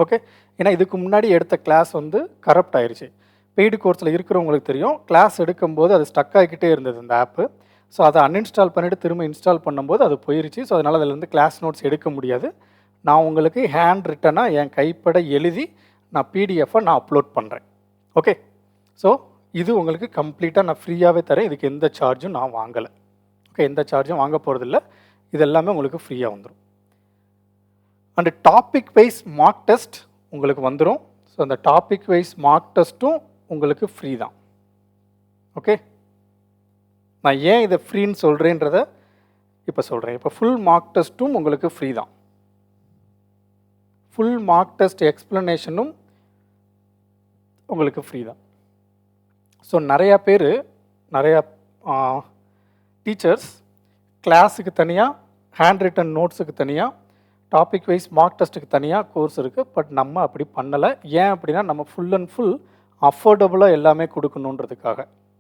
ஓகே, ஏன்னா இதுக்கு முன்னாடி எடுத்த கிளாஸ் வந்து கரப்ட் ஆயிடுச்சு. பெய்டு கோர்ஸில் இருக்கிறவங்களுக்கு தெரியும், கிளாஸ் எடுக்கும்போது அது ஸ்டக் ஆகிக்கிட்டே இருந்தது இந்த ஆப்பு. ஸோ அதை அன்இன்ஸ்டால் பண்ணிவிட்டு திரும்ப இன்ஸ்டால் பண்ணும்போது அது போயிடுச்சு. ஸோ அதனால் அதிலேருந்து கிளாஸ் நோட்ஸ் எடுக்க முடியாது. நான் உங்களுக்கு ஹேண்ட் ரிட்டனாக என் கைப்பட எழுதி நான் பிடிஎஃபை நான் அப்லோட் பண்ணுறேன். ஓகே, ஸோ இது உங்களுக்கு கம்ப்ளீட்டாக நான் ஃப்ரீயாகவே தரேன். இதுக்கு எந்த சார்ஜும் நான் வாங்கலை. ஓகே, எந்த சார்ஜும் வாங்க போகிறதில்ல. இது எல்லாமே உங்களுக்கு ஃப்ரீயாக வந்துடும். And topic wise mark test உங்களுக்கு வந்துடும். ஸோ அந்த டாபிக் வைஸ் மார்க் டெஸ்ட்டும் உங்களுக்கு ஃப்ரீ தான். ஓகே, நான் ஏன் இதை ஃப்ரீன்னு சொல்கிறேன்றதை இப்போ சொல்கிறேன். இப்போ ஃபுல் மார்க் டெஸ்ட்டும் உங்களுக்கு ஃப்ரீ தான். ஃபுல் மார்க் டெஸ்ட் எக்ஸ்ப்ளனேஷனும் உங்களுக்கு ஃப்ரீ தான். ஸோ நிறையா பேர், நிறையா டீச்சர்ஸ் கிளாஸுக்கு தனியாக, ஹேண்ட் ரிட்டன் நோட்ஸுக்கு தனியாக, டாபிக் வைஸ் மார்க் டெஸ்ட்டுக்கு தனியாக கோர்ஸ் இருக்குது. பட் நம்ம அப்படி பண்ணலை. ஏன் அப்படின்னா நம்ம ஃபுல் அண்ட் ஃபுல் அஃபோர்டபுளாக எல்லாமே கொடுக்கணுன்றதுக்காக.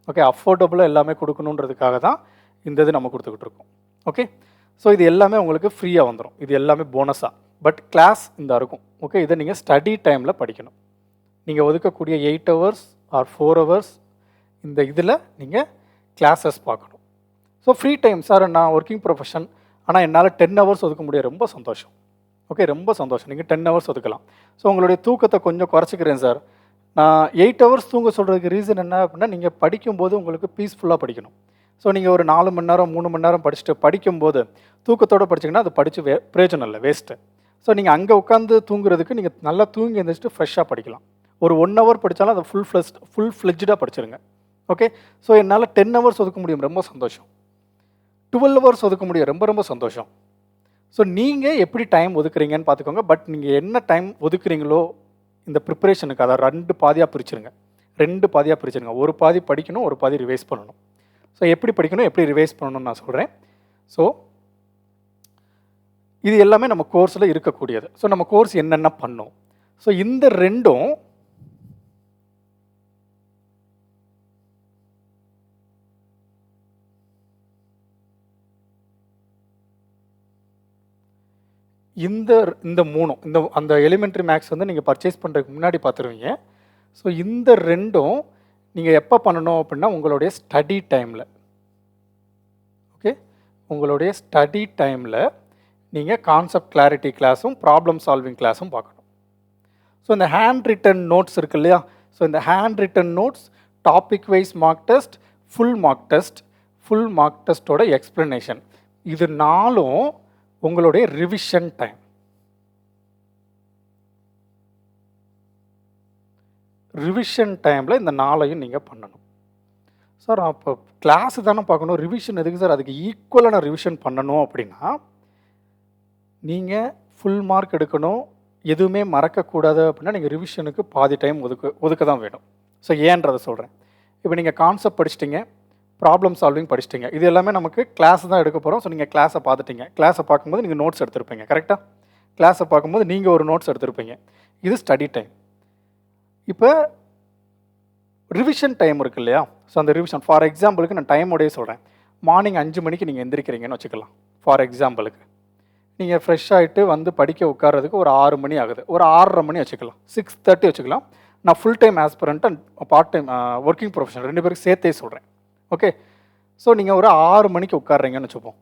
ஓகே, அஃபோர்டபுளாக எல்லாமே கொடுக்கணுன்றதுக்காக தான் இந்த இது நம்ம கொடுத்துக்கிட்டு இருக்கோம். ஓகே, ஸோ இது எல்லாமே உங்களுக்கு ஃப்ரீயாக வந்துடும். இது எல்லாமே போனஸாக. பட் கிளாஸ் இந்த இருக்கும். ஓகே, இதை நீங்கள் ஸ்டடி டைமில் படிக்கணும். நீங்கள் ஒதுக்கக்கூடிய 8 ஹவர்ஸ் ஆர் 4 ஹவர்ஸ் இந்த இதில் நீங்கள் கிளாஸஸ் பார்க்கணும். ஸோ ஃப்ரீ டைம் சார், நான் ஒர்க்கிங் ப்ரொஃபஷன், ஆனால் என்னால் 10 ஹவர்ஸ் ஒதுக்க முடியாது. ரொம்ப சந்தோஷம். ஓகே, ரொம்ப சந்தோஷம். நீங்கள் 10 ஹவர்ஸ் ஒதுக்கலாம். ஸோ உங்களுடைய தூக்கத்தை கொஞ்சம் குறைச்சிக்கிறேன் சார். நான் 8 ஹவர்ஸ் தூங்க சொல்கிறதுக்கு ரீசன் என்ன அப்படின்னா, நீங்கள் படிக்கும்போது உங்களுக்கு பீஸ்ஃபுல்லாக படிக்கணும். ஸோ நீங்கள் ஒரு 4 மணி நேரம் 3 மணி நேரம் படிச்சுட்டு படிக்கும்போது தூக்கத்தோடு படிச்சிங்கன்னா அது படித்து பிரயோஜனம் இல்லை, வேஸ்ட்டு. ஸோ நீங்கள் அங்கே உட்காந்து தூங்குறதுக்கு நீங்கள் நல்லா தூங்கி எழுந்திரிச்சிட்டு ஃப்ரெஷ்ஷாக படிக்கலாம். ஒரு 1 ஹவர் படித்தாலும் அதை ஃபுல் ஃப்ளெட்ஜாக படிச்சிருங்க. ஓகே, ஸோ என்னால் 10 ஹவர்ஸ் ஒதுக்க முடியும், ரொம்ப சந்தோஷம். 12 ஹவர்ஸ் ஒதுக்க முடியும், ரொம்ப ரொம்ப சந்தோஷம். ஸோ நீங்கள் எப்படி டைம் ஒதுக்குறீங்கன்னு பார்த்துக்கோங்க. பட் நீங்கள் என்ன டைம் ஒதுக்குறீங்களோ இந்த ப்ரிப்பரேஷனுக்கு அதை 2 பாதியாக பிரிச்சுருங்க. 2 பாதியாக பிரிச்சுருங்க. ஒரு பாதி படிக்கணும், ஒரு பாதி ரிவைஸ் பண்ணணும். ஸோ எப்படி படிக்கணும், எப்படி ரிவைஸ் பண்ணணும்னு நான் சொல்கிறேன். ஸோ இது எல்லாமே நம்ம கோர்ஸில் இருக்கக்கூடியது. ஸோ நம்ம கோர்ஸ் என்னென்ன பண்ணோம். ஸோ இந்த ரெண்டும் இந்த மூணும் அந்த எலிமெண்ட்ரி மேக்ஸ் வந்து நீங்கள் பர்ச்சேஸ் பண்ணுறதுக்கு முன்னாடி பார்த்துருவீங்க. ஸோ இந்த ரெண்டும் நீங்கள் எப்போ பண்ணணும் அப்படின்னா உங்களுடைய ஸ்டடி டைமில். ஓகே, உங்களுடைய ஸ்டடி டைமில் நீங்கள் கான்செப்ட் கிளாரிட்டி கிளாஸும் ப்ராப்ளம் சால்விங் கிளாஸும் பார்க்கணும். ஸோ இந்த ஹேண்ட் ரிட்டன் நோட்ஸ் இருக்கு இல்லையா, ஸோ இந்த hand written notes, topic wise mark test, full mark டெஸ்ட்டோட எக்ஸ்ப்ளனேஷன், இது 4ம் உங்களுடைய ரிவிஷன் டைம். ரிவிஷன் டைமில் இந்த 4ஐயும் நீங்கள் பண்ணணும். சார் அப்போ கிளாஸு தானே பார்க்கணும், ரிவிஷன் எதுக்கு சார்? அதுக்கு ஈக்குவலாக நான் ரிவிஷன் பண்ணணும் அப்படின்னா நீங்கள் ஃபுல் மார்க் எடுக்கணும், எதுவுமே மறக்கக்கூடாது அப்படின்னா நீங்கள் ரிவிஷனுக்கு பாதி டைம் ஒதுக்க தான் வேணும். ஸோ ஏன்றதை சொல்கிறேன். இப்போ நீங்கள் கான்செப்ட் படிச்சிட்டிங்க, ப்ராப்ளம் சால்விங் படிச்சிட்டிங்க, இது எல்லாமே நமக்கு கிளாஸ் தான் எடுக்க போகிறோம். ஸோ நீங்கள் கிளாஸை பார்த்துட்டிங்க, கிளாஸை பார்க்கும்போது நீங்கள் நோட்ஸ் எடுத்திருப்பீங்க, கரெக்டாக? கிளாஸை பார்க்கும்போது நீங்கள் ஒரு நோட்ஸ் எடுத்திருப்பீங்க, இது ஸ்டடி டைம். இப்போ ரிவிஷன் டைம் இருக்கு இல்லையா, ஸோ அந்த ரிவிஷன் ஃபார் எக்ஸாம்பிளுக்கு நான் டைமோடையே சொல்கிறேன். மார்னிங் 5 மணிக்கு நீங்கள் எந்திரிக்கிறீங்கன்னு வச்சுக்கலாம். ஃபார் எக்ஸாம்பிளுக்கு நீங்கள் ஃப்ரெஷ் ஆகிட்டு வந்து படிக்க உட்கார்றதுக்கு ஒரு 6 மணி ஆகுது, ஒரு 6:30 மணி வச்சுக்கலாம், 6:30 வச்சுக்கலாம். நான் full time aspirant and part time working professional 2 பேருக்கு சேர்த்தே சொல்கிறேன். ஓகே, ஸோ நீங்கள் ஒரு 6 மணிக்கு உட்காடுறீங்கன்னு வச்சுப்போம்.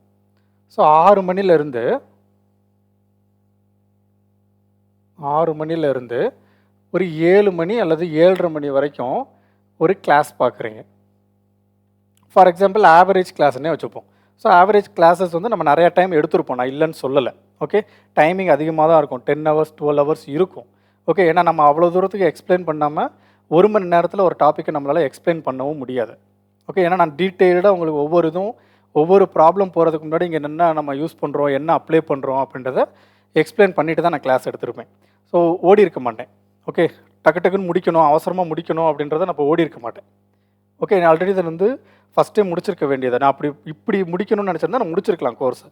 ஸோ 6 மணிலேருந்து ஒரு 7 மணி அல்லது 7:30 மணி வரைக்கும் ஒரு கிளாஸ் பார்க்குறீங்க. ஃபார் எக்ஸாம்பிள் ஆவரேஜ் கிளாஸ்னே வச்சுப்போம். ஸோ ஆவரேஜ் கிளாஸஸ் வந்து நம்ம நிறையா டைம் எடுத்துருப்போம், நான் இல்லைன்னு சொல்லலை. ஓகே, டைமிங் அதிகமாக தான் இருக்கும், 10 hours 12 hours இருக்கும். ஓகே, ஏன்னா நம்ம அவ்வளோ தூரத்துக்கு எக்ஸ்பிளைன் பண்ணாமல் 1 மணி நேரத்தில் ஒரு டாப்பிக்கை நம்மளால் எக்ஸ்பிளைன் பண்ணவும் முடியாது. ஓகே, ஏன்னா நான் டீட்டெயில்டாக உங்களுக்கு ஒவ்வொரு ப்ராப்ளம் போகிறதுக்கு முன்னாடி இங்கே என்ன நம்ம யூஸ் பண்ணுறோம், என்ன அப்ளை பண்ணுறோம் அப்படின்றத எக்ஸ்பிளைன் பண்ணிட்டு தான் நான் கிளாஸ் எடுத்திருப்பேன். ஸோ ஓடி இருக்க மாட்டேன். ஓகே, டக்குன்னு முடிக்கணும், அவசரமாக முடிக்கணும் அப்படின்றத நான் இப்போ ஓடி இருக்க மாட்டேன். ஓகே, நான் ஆல்ரெடி இதை வந்து ஃபஸ்ட்டே முடிச்சிருக்க வேண்டியதை, நான் இப்படி முடிக்கணும்னு நினச்சிருந்தா நான் முடிச்சிருக்கலாம் கோர்ஸ்.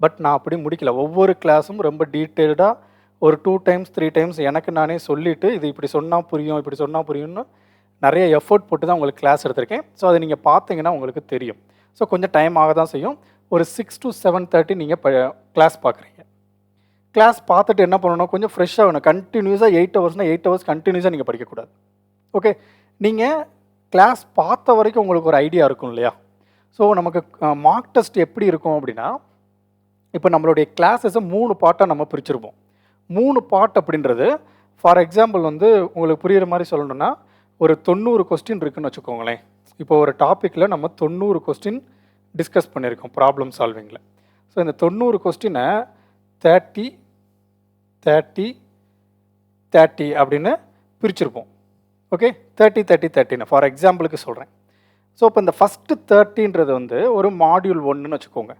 பட் நான் அப்படி முடிக்கல. ஒவ்வொரு கிளாஸும் ரொம்ப டீட்டெயில்டாக ஒரு 2 times 3 times எனக்கு நானே சொல்லிவிட்டு இது இப்படி சொன்னால் புரியும்னு நிறைய எஃபோர்ட் போட்டு தான் உங்களுக்கு கிளாஸ் எடுத்திருக்கேன். ஸோ அதை நீங்கள் பார்த்தீங்கன்னா உங்களுக்கு தெரியும். ஸோ கொஞ்சம் டைம் ஆக தான் செய்யும். ஒரு 6 to 7:30 நீங்கள் கிளாஸ் பார்க்குறீங்க. கிளாஸ் பார்த்துட்டு என்ன பண்ணணும், கொஞ்சம் ஃப்ரெஷ்ஷாக வேணும். கண்டினியூஸாக 8 hours 8 hours கண்டினியூஸாக நீங்கள் படிக்கக்கூடாது. ஓகே, நீங்கள் கிளாஸ் பார்த்த வரைக்கும் உங்களுக்கு ஒரு ஐடியா இருக்கும் இல்லையா. ஸோ நமக்கு மார்க் டெஸ்ட் எப்படி இருக்கும் அப்படின்னா, இப்போ நம்மளுடைய கிளாஸஸை 3 பார்ட்டாக நம்ம பிரிச்சிருப்போம். 3 பார்ட் அப்படின்றது ஃபார் எக்ஸாம்பிள் வந்து உங்களுக்கு புரிகிற மாதிரி சொல்லணும்னா, ஒரு 90 கொஸ்டின் இருக்குதுன்னு வச்சுக்கோங்களேன். இப்போ ஒரு டாப்பிக்கில் நம்ம 90 கொஸ்டின் டிஸ்கஸ் பண்ணியிருக்கோம் ப்ராப்ளம் சால்விங்கில். ஸோ இந்த 90 கொஸ்டினை 30 30 30 அப்படின்னு பிரிச்சிருப்போம். ஓகே, 30 30 30ன்னு ஃபார் எக்ஸாம்பிளுக்கு சொல்கிறேன். ஸோ இப்போ இந்த ஃபஸ்ட்டு 30ன்றது வந்து ஒரு மாடியூல் 1ன்னு வச்சுக்கோங்க.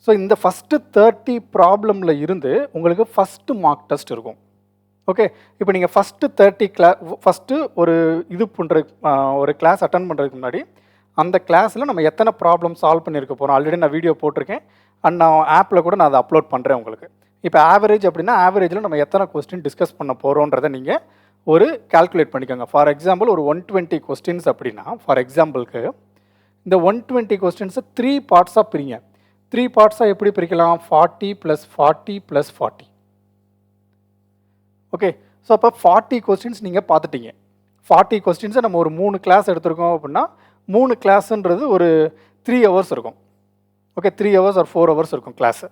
ஸோ இந்த ஃபஸ்ட்டு 30 ப்ராப்ளமில் இருந்து உங்களுக்கு ஃபஸ்ட்டு மார்க் டெஸ்ட் இருக்கும். ஓகே, இப்போ நீங்கள் ஃபஸ்ட்டு ஒரு இது ஒரு கிளாஸ் அட்டன் பண்ணுறதுக்கு முன்னாடி அந்த கிளாஸில் நம்ம எத்தனை ப்ராப்ளம் சால்வ் பண்ணியிருக்க போகிறோம், ஆல்ரெடி நான் வீடியோ போட்டிருக்கேன் அண்ட் நான் ஆப்பில் கூட நான் அதை அப்லோட் பண்ணுறேன் உங்களுக்கு. இப்போ ஆவரேஜ் அப்படின்னா ஆவரேஜில் நம்ம எத்தனை கொஸ்டின் டிஸ்கஸ் பண்ண போகிறோன்றதை நீங்கள் ஒரு கால்குலேட் பண்ணிக்கோங்க. ஃபார் எக்ஸாம்பிள் ஒரு 120 கொஸ்டின்ஸ் அப்படின்னா, ஃபார் எக்ஸாம்பிளுக்கு இந்த 120 கொஸ்டின்ஸை 3 பார்ட்ஸாக பிரிங்க. 3 பார்ட்ஸாக எப்படி பிரிக்கலாம், 40 + 40 + 40. ஓகே, ஸோ அப்போ 40 கொஸ்டின்ஸ் நீங்கள் பார்த்துட்டீங்க. 40 கொஸ்டின்ஸை நம்ம ஒரு 3 கிளாஸ் எடுத்துருக்கோம் அப்படின்னா 3 கிளாஸுன்றது ஒரு 3 hours இருக்கும். ஓகே, 3 hours or 4 hours இருக்கும் கிளாஸு.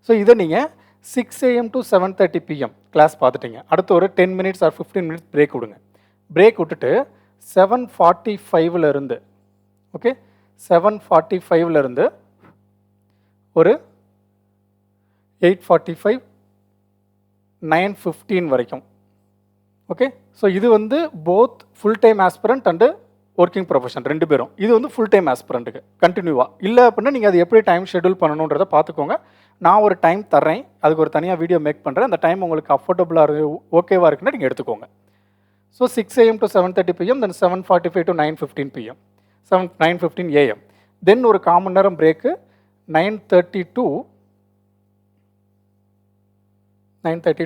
ஸோ இதை நீங்கள் 6 AM to 7:30 PM கிளாஸ் பார்த்துட்டீங்க. அடுத்து ஒரு 10 minutes or 15 minutes பிரேக் விடுங்க. பிரேக் விட்டுட்டு 7:45 ஓகே 7:45 ஒரு 8:45 9:15 வரைக்கும். ஓகே, ஸோ இது வந்து both full time aspirant and working profession 2 பேரும். இது வந்து ஃபுல் டைம் ஆஸ்பிரண்ட்டுக்கு கண்டினியூவாக. இல்லை அப்படின்னா நீங்கள் அது எப்படி டைம் ஷெட்யூல் பண்ணணுன்றதை பார்த்துக்கோங்க. நான் ஒரு டைம் தர்றேன், அதுக்கு ஒரு தனியாக வீடியோ மேக் பண்ணுறேன். அந்த டைம் உங்களுக்கு அஃபோர்டபுளாக ஓகேவாக இருக்குன்னா நீங்கள் எடுத்துக்கோங்க. So 6 AM to 7:30 PM, then 7:45 to 9:15 PM, 9:15 AM. தென் ஒரு 1/4 மணி நேரம் பிரேக்கு 9:30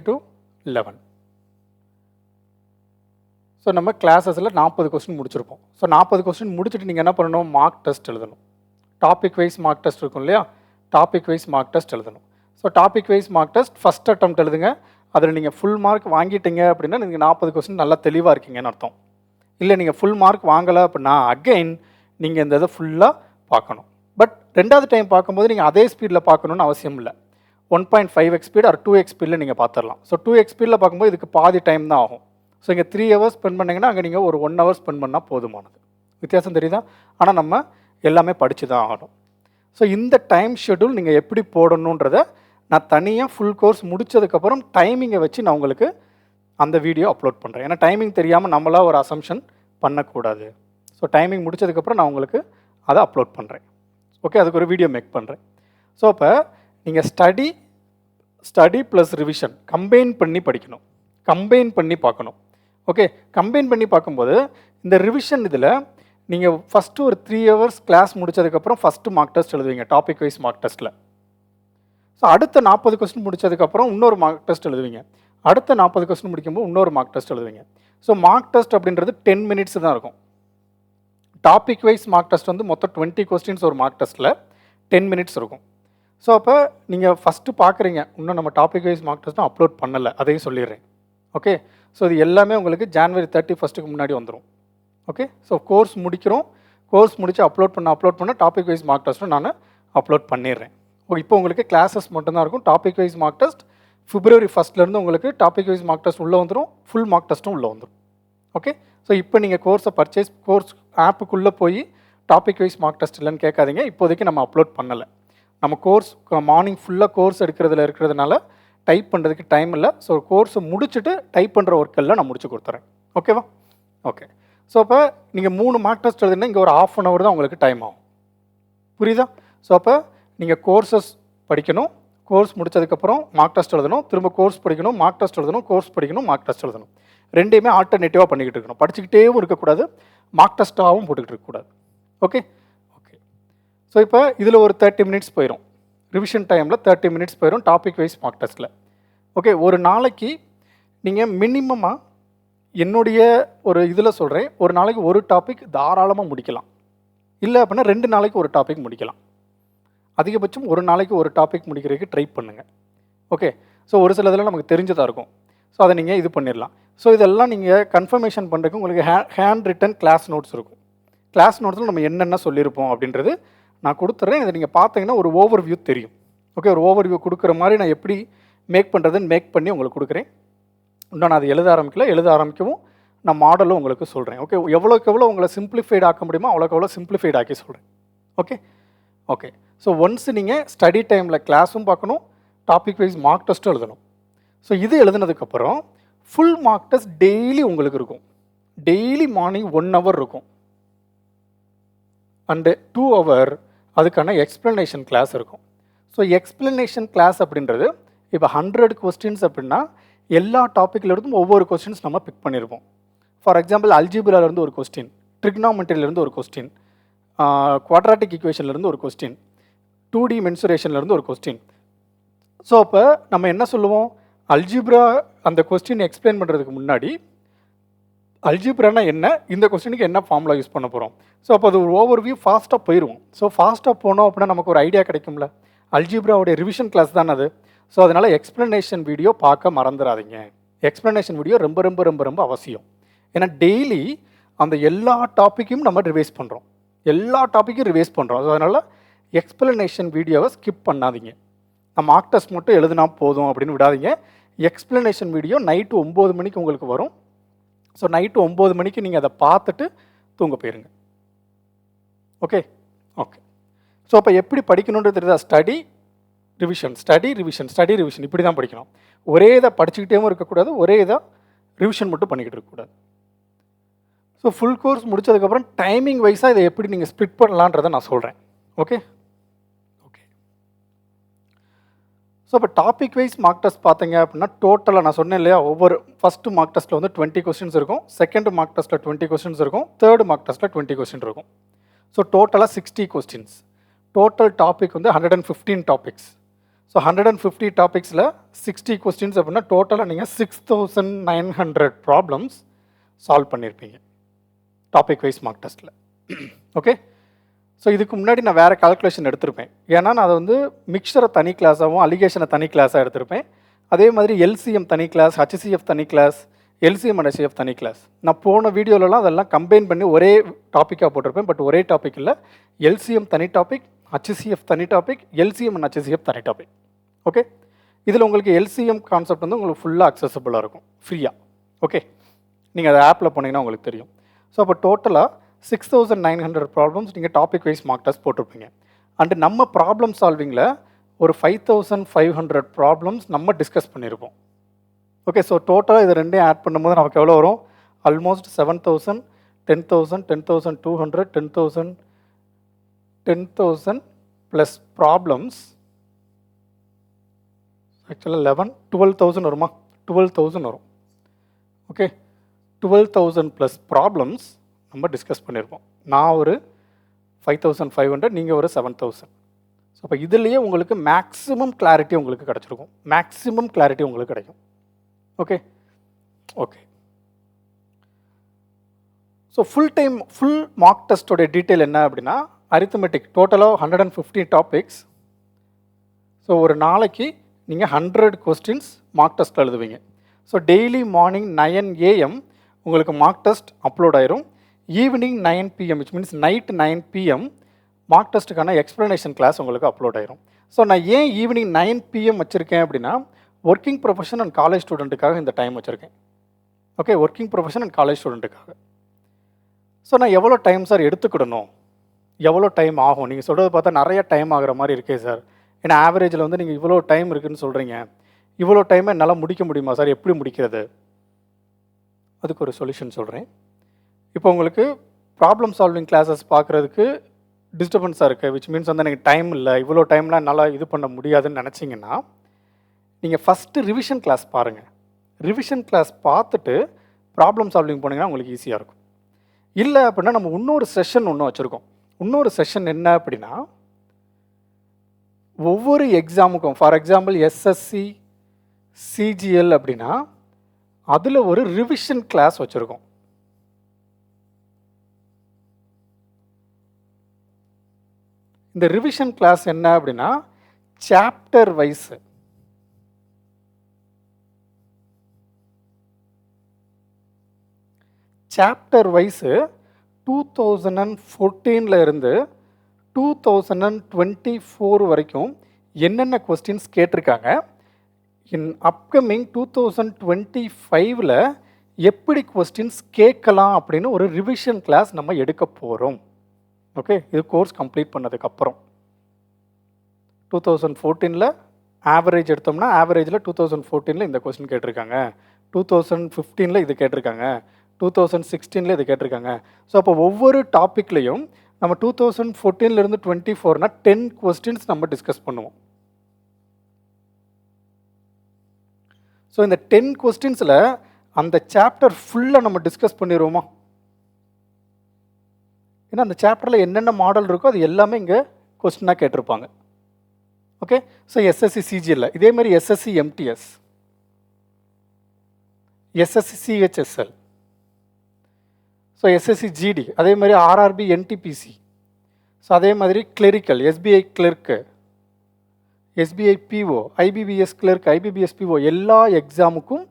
to 11. ஸோ நம்ம கிளாஸஸில் 40 கொஸ்டின் முடிச்சிருப்போம். ஸோ 40 கொஸ்டின் முடிச்சுட்டு நீங்கள் என்ன பண்ணணும், மார்க் டெஸ்ட் எழுதணும். டாபிக் வைஸ் மார்க் டெஸ்ட் இருக்கும் இல்லையா, டாபிக் வைஸ் மார்க் டெஸ்ட் எழுதணும். So topic wise mark test first attempt எழுதுங்க. அதில் நீங்கள் ஃபுல் மார்க் வாங்கிட்டீங்க அப்படின்னா நீங்கள் 40 கொஸ்டின் நல்லா தெளிவாக இருக்கீங்கன்னு அர்த்தம். இல்லை நீங்கள் ஃபுல் மார்க் வாங்கலை அப்படின்னா அகைன் நீங்கள் இந்த இதை ஃபுல்லாக பார்க்கணும். பட் ரெண்டாவது டைம் பார்க்கும்போது நீங்கள் அதே ஸ்பீடில் பார்க்கணுன்னு அவசியம் இல்லை. 1.5x ஸ்பீட் ஆர் 2x ஸ்பீடில் நீங்கள் பார்த்துடலாம். ஸோ 2x ஸ்பீடில் பார்க்கும்போது இதுக்கு பாதி டைம் தான் ஆகும். ஸோ இங்கே 3 ஹவர்ஸ் ஸ்பெண்ட் பண்ணிங்கன்னா அங்கே நீங்கள் ஒரு 1 ஹவர் ஸ்பெண்ட் பண்ணால் போதுமானது. வித்தியாசம் தெரியுதா? ஆனால் நம்ம எல்லாமே படித்து தான் ஆகணும். ஸோ இந்த டைம் ஷெட்யூல் நீங்கள் எப்படி போடணுன்றதை நான் தனியாக ஃபுல் கோர்ஸ் முடித்ததுக்கப்புறம் டைமிங்கை வச்சு நான் உங்களுக்கு அந்த வீடியோ அப்லோட் பண்ணுறேன். ஏன்னா டைமிங் தெரியாமல் நம்மளாக ஒரு அசம்ஷன் பண்ணக்கூடாது. ஸோ டைமிங் முடித்ததுக்கப்புறம் நான் உங்களுக்கு அதை அப்லோட் பண்ணுறேன். ஓகே, அதுக்கு ஒரு வீடியோ மேக் பண்ணுறேன். ஸோ அப்போ நீங்கள் ஸ்டடி ப்ளஸ் ரிவிஷன் கம்பைன் பண்ணி படிக்கணும், கம்பைன் பண்ணி பார்க்கணும். ஓகே, கம்பைன் பண்ணி பார்க்கும்போது இந்த ரிவிஷன் இதில் நீங்கள் ஃபஸ்ட்டு ஒரு 3 ஹவர்ஸ் கிளாஸ் முடித்ததுக்கப்புறம் ஃபஸ்ட்டு மார்க் டெஸ்ட் எழுதுவீங்க, டாபிக் வைஸ் மார்க் டெஸ்ட்டில். ஸோ அடுத்த 40 கொஸ்டின் முடித்ததுக்கப்புறம் இன்னொரு மார்க் டெஸ்ட் எழுதுவீங்க. அடுத்த 40 கொஸ்டின் முடிக்கும்போது இன்னொரு மார்க் டெஸ்ட் எழுதுவீங்க. ஸோ மார்க் டெஸ்ட் அப்படின்றது 10 மினிட்ஸ் தான் இருக்கும். டாபிக் வைஸ் மார்க் டெஸ்ட் வந்து மொத்தம் 20 கொஸ்டின்ஸ் ஒரு மார்க் டெஸ்ட்டில் 10 மினிட்ஸ் இருக்கும். ஸோ அப்போ நீங்கள் ஃபஸ்ட்டு பார்க்குறீங்க, இன்னும் நம்ம டாபிக் வைஸ் மார்க் டெஸ்ட்டும் அப்லோட் பண்ணலை, அதையும் சொல்லிடுறேன். ஓகே, ஸோ இது எல்லாமே உங்களுக்கு ஜனவரி 31 முன்னாடி வந்துடும். ஓகே, ஸோ கோர்ஸ் முடிக்கிறோம், கோர்ஸ் முடித்து அப்லோட் பண்ண டாபிக் வைஸ் மார்க் டெஸ்ட்டும் நான் அப்லோட் பண்ணிடுறேன். இப்போ உங்களுக்கு கிளாஸஸ் மட்டும்தான் இருக்கும். Topic wise mark test February 1 உங்களுக்கு டாபிக் வைஸ் மார்க் டெஸ்ட் உள்ளே வந்துடும், ஃபுல் மார்க் டெஸ்ட்டும் உள்ளே வந்துடும். ஓகே, ஸோ இப்போ நீங்கள் கோர்ஸை கோர்ஸ் ஆப்புக்குள்ளே போய் டாபிக் வைஸ் மார்க் டெஸ்ட் இல்லைன்னு கேட்காதீங்க. இப்போதைக்கு நம்ம அப்லோட் பண்ணலை. நம்ம கோர்ஸ் மார்னிங் ஃபுல்லாக கோர்ஸ் இருக்கிறதுனால டைப் பண்ணுறதுக்கு டைம் இல்லை. ஸோ கோர்ஸை முடிச்சுட்டு டைப் பண்ணுற ஒர்க்கெல்லாம் நான் முடிச்சு கொடுத்துறேன். ஓகேவா? ஓகே, ஸோ அப்போ நீங்கள் 3 மார்க் டெஸ்ட் எழுதுனா இங்கே ஒரு 1/2 hour தான் உங்களுக்கு டைம் ஆகும். புரியுதா? ஸோ அப்போ நீங்கள் கோர்சஸ் படிக்கணும், கோர்ஸ் முடிச்சதுக்கப்புறம் மார்க் டெஸ்ட் எழுதணும், திரும்ப கோர்ஸ் படிக்கணும், மார்க் டெஸ்ட் எழுதணும், கோர்ஸ் படிக்கணும், மார்க் டெஸ்ட் எழுதணும். ரெண்டையுமே ஆல்டர்னேட்டிவாக பண்ணிக்கிட்டு இருக்கணும். படிச்சுக்கிட்டேவும் இருக்கக்கூடாது, மார்க் டெஸ்ட்டாகவும் போட்டுக்கிட்டு இருக்கக்கூடாது. ஓகே ஓகே, ஸோ இப்போ இதில் ஒரு 30 மினிட்ஸ் போயிடும். ரிவிஷன் டைமில் 30 மினிட்ஸ் போயிடும் டாபிக் வைஸ் மார்க் டெஸ்ட்டில். ஓகே, ஒரு நாளைக்கு நீங்கள் மினிமமாக என்னுடைய ஒரு இதில் சொல்கிறேன், ஒரு நாளைக்கு ஒரு டாபிக் தாராளமாக முடிக்கலாம். இல்லை அப்படின்னா 2 நாளைக்கு ஒரு டாபிக் முடிக்கலாம். அதிகபட்சம் ஒரு நாளைக்கு ஒரு டாபிக் முடிக்கிறதுக்கு ட்ரை பண்ணுங்கள். ஓகே, ஸோ ஒரு சில இதெல்லாம் நமக்கு தெரிஞ்சதாக இருக்கும். ஸோ அதை நீங்கள் இது பண்ணிடலாம். ஸோ இதெல்லாம் நீங்கள் கன்ஃபர்மேஷன் பண்ணுறதுக்கு உங்களுக்கு ஹேண்ட் ரிட்டன் கிளாஸ் நோட்ஸ் இருக்கும். கிளாஸ் நோட்ஸில் நம்ம என்னென்ன சொல்லியிருப்போம் அப்படின்றது நான் கொடுத்துட்றேன். இதை நீங்கள் பார்த்தீங்கன்னா ஒரு ஓவர் வியூ தெரியும். ஓகே, ஒரு ஓவர் வியூ கொடுக்குற மாதிரி நான் எப்படி மேக் பண்ணுறதுன்னு மேக் பண்ணி உங்களுக்கு கொடுக்குறேன். இன்னும் நான் அதை எழுத ஆரம்பிக்கவும் நான் மாடலும் உங்களுக்கு சொல்கிறேன். ஓகே, எவ்வளோக்கு எவ்வளோ உங்களை சிம்பிளிஃபைட் ஆக்க முடியுமோ அவ்வளோக்கு எவ்வளோ சிம்பிளிஃபைட் ஆக்கி சொல்கிறேன். ஓகே ஓகே, ஸோ ஒன்ஸ் நீங்கள் ஸ்டடி டைமில் கிளாஸும் பார்க்கணும், டாபிக் வைஸ் மார்க் டெஸ்ட்டும் எழுதணும். ஸோ இது எழுதுனதுக்கப்புறம் ஃபுல் மார்க் டெஸ்ட் டெய்லி உங்களுக்கு இருக்கும். டெய்லி மார்னிங் 1 hour இருக்கும். அண்டு 2 hour அதுக்கான எக்ஸ்ப்ளனேஷன் கிளாஸ் இருக்கும். ஸோ எக்ஸ்ப்ளனேஷன் கிளாஸ் அப்படின்றது இப்போ 100 கொஸ்டின்ஸ் அப்படின்னா எல்லா டாப்பிக்லேருந்தும் ஒவ்வொரு கொஸ்டின்ஸ் நம்ம பிக் பண்ணியிருப்போம். ஃபார் எக்ஸாம்பிள் அல்ஜிப்ராலேருந்து ஒரு கொஸ்டின், ட்ரிக்னாமெட்ரியிலேருந்து ஒரு கொஸ்டின், குவாட்ராட்டிக் ஈக்குவேஷன்லேருந்து ஒரு கொஸ்டின், 2D மென்சுரேஷன்லேருந்து ஒரு கொஸ்டின். ஸோ அப்போ நம்ம என்ன சொல்லுவோம், அல்ஜிப்ரா அந்த கொஸ்டின் எக்ஸ்பிளைன் பண்ணுறதுக்கு முன்னாடி அல்ஜிப்ரானா என்ன, இந்த கொஸ்டினுக்கு என்ன ஃபார்முலா யூஸ் பண்ண போகிறோம். ஸோ அப்போ அது ஒரு ஓவர் வியூ ஃபாஸ்ட்டாக போயிடுவோம். ஸோ ஃபாஸ்ட்டாக போனோம் அப்படின்னா நமக்கு ஒரு ஐடியா கிடைக்கும்ல. அல்ஜிப்ராவுடைய ரிவிஷன் கிளாஸ் தான் அது. ஸோ அதனால் எக்ஸ்ப்ளனேஷன் வீடியோ பார்க்க மறந்துடாதீங்க. எக்ஸ்ப்ளனேஷன் வீடியோ ரொம்ப ரொம்ப ரொம்ப ரொம்ப அவசியம். ஏன்னா டெய்லி அந்த எல்லா டாப்பிக்கும் நம்ம ரிவைஸ் பண்ணுறோம், ஸோ அதனால் எக்ஸ்ப்ளனேஷன் வீடியோவை ஸ்கிப் பண்ணாதீங்க. நான் மார்க் டெஸ்ட் மட்டும் எழுதுனா போதும் அப்படின்னு விடாதீங்க. எக்ஸ்ப்ளனேஷன் வீடியோ நைட்டு 9 மணிக்கு உங்களுக்கு வரும். ஸோ நைட்டு 9 மணிக்கு நீங்கள் அதை பார்த்துட்டு தூங்க போயிருங்க. ஓகே ஓகே, ஸோ அப்போ எப்படி படிக்கணுன்றது தெரியுதா? ஸ்டடி ரிவிஷன் இப்படி தான் படிக்கணும். ஒரே இதை படிச்சுக்கிட்டேவும் இருக்கக்கூடாது, ஒரே இதை ரிவிஷன் மட்டும் பண்ணிக்கிட்டு இருக்கக்கூடாது. ஸோ ஃபுல் கோர்ஸ் முடிச்சதுக்கப்புறம் டைமிங் வைஸாக இதை எப்படி நீங்கள் ஸ்ப்ளிட் பண்ணலான்றதை நான் சொல்கிறேன். ஓகே ஓகே, ஸோ இப்போ டாபிக் வைஸ் மார்க் டெஸ்ட் பார்த்தீங்க அப்படின்னா டோட்டலாக நான் சொன்னேன் இல்லையா, ஒவ்வொரு ஃபஸ்ட்டு மார்க் டெஸ்ட்டில் வந்து 20 கொஸ்டின்ஸ் இருக்கும், செகண்ட் மார்க் டெஸ்ட்டில் 20 கொஸ்டின்ஸ் இருக்கும், தேர்ட் மார்க் டெஸ்ட்டில் 20 கொஸ்டின் இருக்கும். ஸோ டோட்டலாக 60 கொஸ்டின்ஸ். டோட்டல் டாபிக் வந்து 115 டாபிக்ஸ். ஸோ 150 டாபிக்ஸில் 60 கொஸ்டின்ஸ் அப்படின்னா டோட்டலாக நீங்கள் 6900 ப்ராப்ளம்ஸ் சால்வ் பண்ணியிருப்பீங்க டாபிக் வைஸ் மார்க் டெஸ்ட்டில். ஓகே, ஸோ இதுக்கு முன்னாடி நான் வேறு கால்குலேஷன் எடுத்திருப்பேன். ஏன்னா நான் அதை வந்து மிக்சரை தனி கிளாஸாகவும் அலிகேஷனை தனி கிளாஸாக எடுத்திருப்பேன். அதே மாதிரி எல்சிஎம் தனி கிளாஸ், HCF தனி கிளாஸ், எல்சிஎம் அண்ட் HCF தனி கிளாஸ். நான் போன வீடியோலலாம் அதெல்லாம் கம்பைன் பண்ணி ஒரே டாப்பிக்காக போட்டிருப்பேன். பட் ஒரே டாபிக் இல்லை, எல்சிஎம் தனி டாபிக், HCF தனி டாபிக், LCM அண்ட் HCF தனி டாபிக். ஓகே, இதில் உங்களுக்கு LCM கான்செப்ட் வந்து உங்களுக்கு ஃபுல்லாக அக்சசபிளாக இருக்கும், ஃப்ரீயாக. ஓகே, நீங்கள் அதை ஆப்பில் போனீங்கன்னா உங்களுக்கு தெரியும். ஸோ அப்போ டோட்டலாக 6900 ப்ராப்ளம்ஸ் நீங்கள் டாபிக் வைஸ் மார்க் டெஸ்ட் போட்டிருப்பீங்க. அண்டு நம்ம ப்ராப்ளம் சால்விங்கில் ஒரு 5500 ப்ராப்ளம்ஸ் நம்ம டிஸ்கஸ் பண்ணியிருப்போம். ஓகே, ஸோ டோட்டலாக இது ரெண்டையும் ஆட் பண்ணும்போது நமக்கு எவ்வளோ வரும்? Almost 7000, 10,000, 10,200, 10,000 plus problems. ஆக்சுவலாக 12,000 வருமா? 12,000 வரும். ஓகே, 12,000 ப்ளஸ் ப்ராப்ளம்ஸ் நம்ம டிஸ்கஸ் பண்ணியிருப்போம். நான் ஒரு 5500, நீங்கள் ஒரு 7000. ஸோ அப்போ இதுலேயே உங்களுக்கு மேக்ஸிமம் கிளாரிட்டி உங்களுக்கு கிடச்சிருக்கும், மேக்ஸிமம் கிளாரிட்டி உங்களுக்கு கிடைக்கும். Okay okay so full mark டெஸ்ட்டோடைய டீட்டெயில் என்ன அப்படின்னா, அரித்மெட்டிக் டோட்டலாக 150 டாபிக்ஸ். ஸோ ஒரு நாளைக்கு நீங்கள் 100 கொஸ்டின்ஸ் மார்க் டெஸ்ட் எழுதுவீங்க. ஸோ டெய்லி மார்னிங் 9 AM உங்களுக்கு மார்க் டெஸ்ட் அப்லோட் ஆயிரும். Evening 9 PM, which means night 9 PM mark டெஸ்ட்டுக்கான எக்ஸ்ப்ளனேஷன் கிளாஸ் உங்களுக்கு அப்லோட் ஆயிரும். ஸோ நான் ஏன் ஈவினிங் 9 PM வச்சுருக்கேன் அப்படின்னா, ஒர்க்கிங் ப்ரொஃபஷன் அண்ட் காலேஜ் ஸ்டூடெண்ட்டுக்காக இந்த டைம் வச்சுருக்கேன். Okay, working profession and college ஸ்டூடெண்ட்டுக்காக. ஸோ நான் எவ்வளோ டைம் சார் எடுத்துக்கிடணும், எவ்வளோ டைம் ஆகும்? நீங்கள் சொல்கிறது பார்த்தா நிறைய டைம் ஆகிற மாதிரி இருக்கே சார். ஏன்னா ஆவரேஜில் வந்து நீங்கள் இவ்வளோ டைம் இருக்குதுன்னு சொல்கிறீங்க, இவ்வளோ டைமை என்னால் முடிக்க முடியுமா சார்? எப்படி முடிக்கிறது? அதுக்கு ஒரு சொல்யூஷன் சொல்கிறேன். இப்போ உங்களுக்கு ப்ராப்ளம் சால்விங் கிளாஸஸ் பார்க்குறதுக்கு டிஸ்டர்பன்ஸாக இருக்குது, விச் மீன்ஸ் வந்து எனக்கு டைம் இல்லை, இவ்வளோ டைம்லாம் என்னால் இது பண்ண முடியாதுன்னு நினச்சிங்கன்னா, நீங்கள் ஃபஸ்ட்டு ரிவிஷன் கிளாஸ் பாருங்கள். ரிவிஷன் கிளாஸ் பார்த்துட்டு ப்ராப்ளம் சால்விங் போனீங்கன்னா உங்களுக்கு ஈஸியாக இருக்கும். இல்லை அப்படின்னா நம்ம இன்னொரு செஷன் ஒன்று வச்சுருக்கோம். இன்னொரு செஷன் என்ன அப்படின்னா, ஒவ்வொரு எக்ஸாமுக்கும், ஃபார் எக்ஸாம்பிள் SSC CGL அப்படின்னா அதில் ஒரு ரிவிஷன் கிளாஸ் வச்சுருக்கோம். இந்த ரிவிஷன் கிளாஸ் என்ன அப்படின்னா, சாப்டர் வைஸ் சாப்டர் வைஸு 2014 இருந்து 2024 வரைக்கும் என்னென்ன கொஸ்டின்ஸ் கேட்டிருக்காங்க, இன் அப்கமிங் 2025 எப்படி கொஸ்டின்ஸ் கேட்கலாம் அப்படின்னு ஒரு ரிவிஷன் கிளாஸ் நம்ம எடுக்க போகிறோம். ஓகே, இது கோர்ஸ் கம்ப்ளீட் பண்ணதுக்கப்புறம் 2014 ஆவரேஜ் எடுத்தோம்னா, ஆவரேஜில் 2014 இந்த கொஸ்டின் கேட்டிருக்காங்க, 2015 இது கேட்டிருக்காங்க, 2016 இது கேட்டிருக்காங்க. ஸோ அப்போ ஒவ்வொரு டாப்பிக்லையும் நம்ம 2014 24 10 கொஸ்டின்ஸ் நம்ம டிஸ்கஸ் பண்ணுவோம். ஸோ இந்த 10 கொஸ்டின்ஸில் அந்த சாப்டர் ஃபுல்லாக நம்ம டிஸ்கஸ் பண்ணிடுவோமா? ஏன்னா அந்த சாப்டரில் என்னென்ன மாடல் இருக்கோ அது எல்லாமே இங்கே கொஸ்டினாக கேட்டிருப்பாங்க. ஓகே, ஸோ SSC CGL இதே மாதிரி SSC MTS, SSC CHSL, ஸோ SSC GD, அதே மாதிரி RRB NTPC, ஸோ அதே மாதிரி clerical SBI clerk, SBI PO, IBBS clerk, IBBS PO எல்லா எக்ஸாமுக்கும்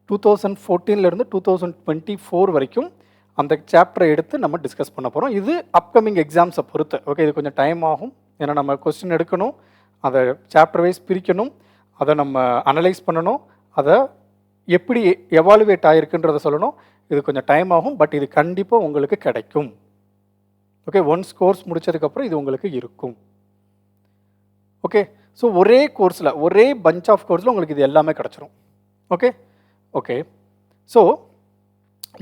2014 2024 வரைக்கும் அந்த சாப்டரை எடுத்து நம்ம டிஸ்கஸ் பண்ண போகிறோம். இது அப்கமிங் எக்ஸாம்ஸை பொறுத்து. ஓகே, இது கொஞ்சம் டைம் ஆகும், ஏன்னா நம்ம கொஸ்டின் எடுக்கணும், அதை சாப்டர் வைஸ் பிரிக்கணும், அதை நம்ம அனலைஸ் பண்ணணும், அதை எப்படி எவாலுவேட் ஆகிருக்குன்றதை சொல்லணும். இது கொஞ்சம் டைம் ஆகும், பட் இது கண்டிப்பாக உங்களுக்கு கிடைக்கும். ஓகே, ஒன்ஸ் கோர்ஸ் முடித்ததுக்கப்புறம் இது உங்களுக்கு இருக்கும். ஓகே, ஸோ ஒரே கோர்ஸில், ஒரே பஞ்ச் ஆஃப் கோர்ஸில் உங்களுக்கு இது எல்லாமே கிடச்சிரும். ஓகே ஓகே ஸோ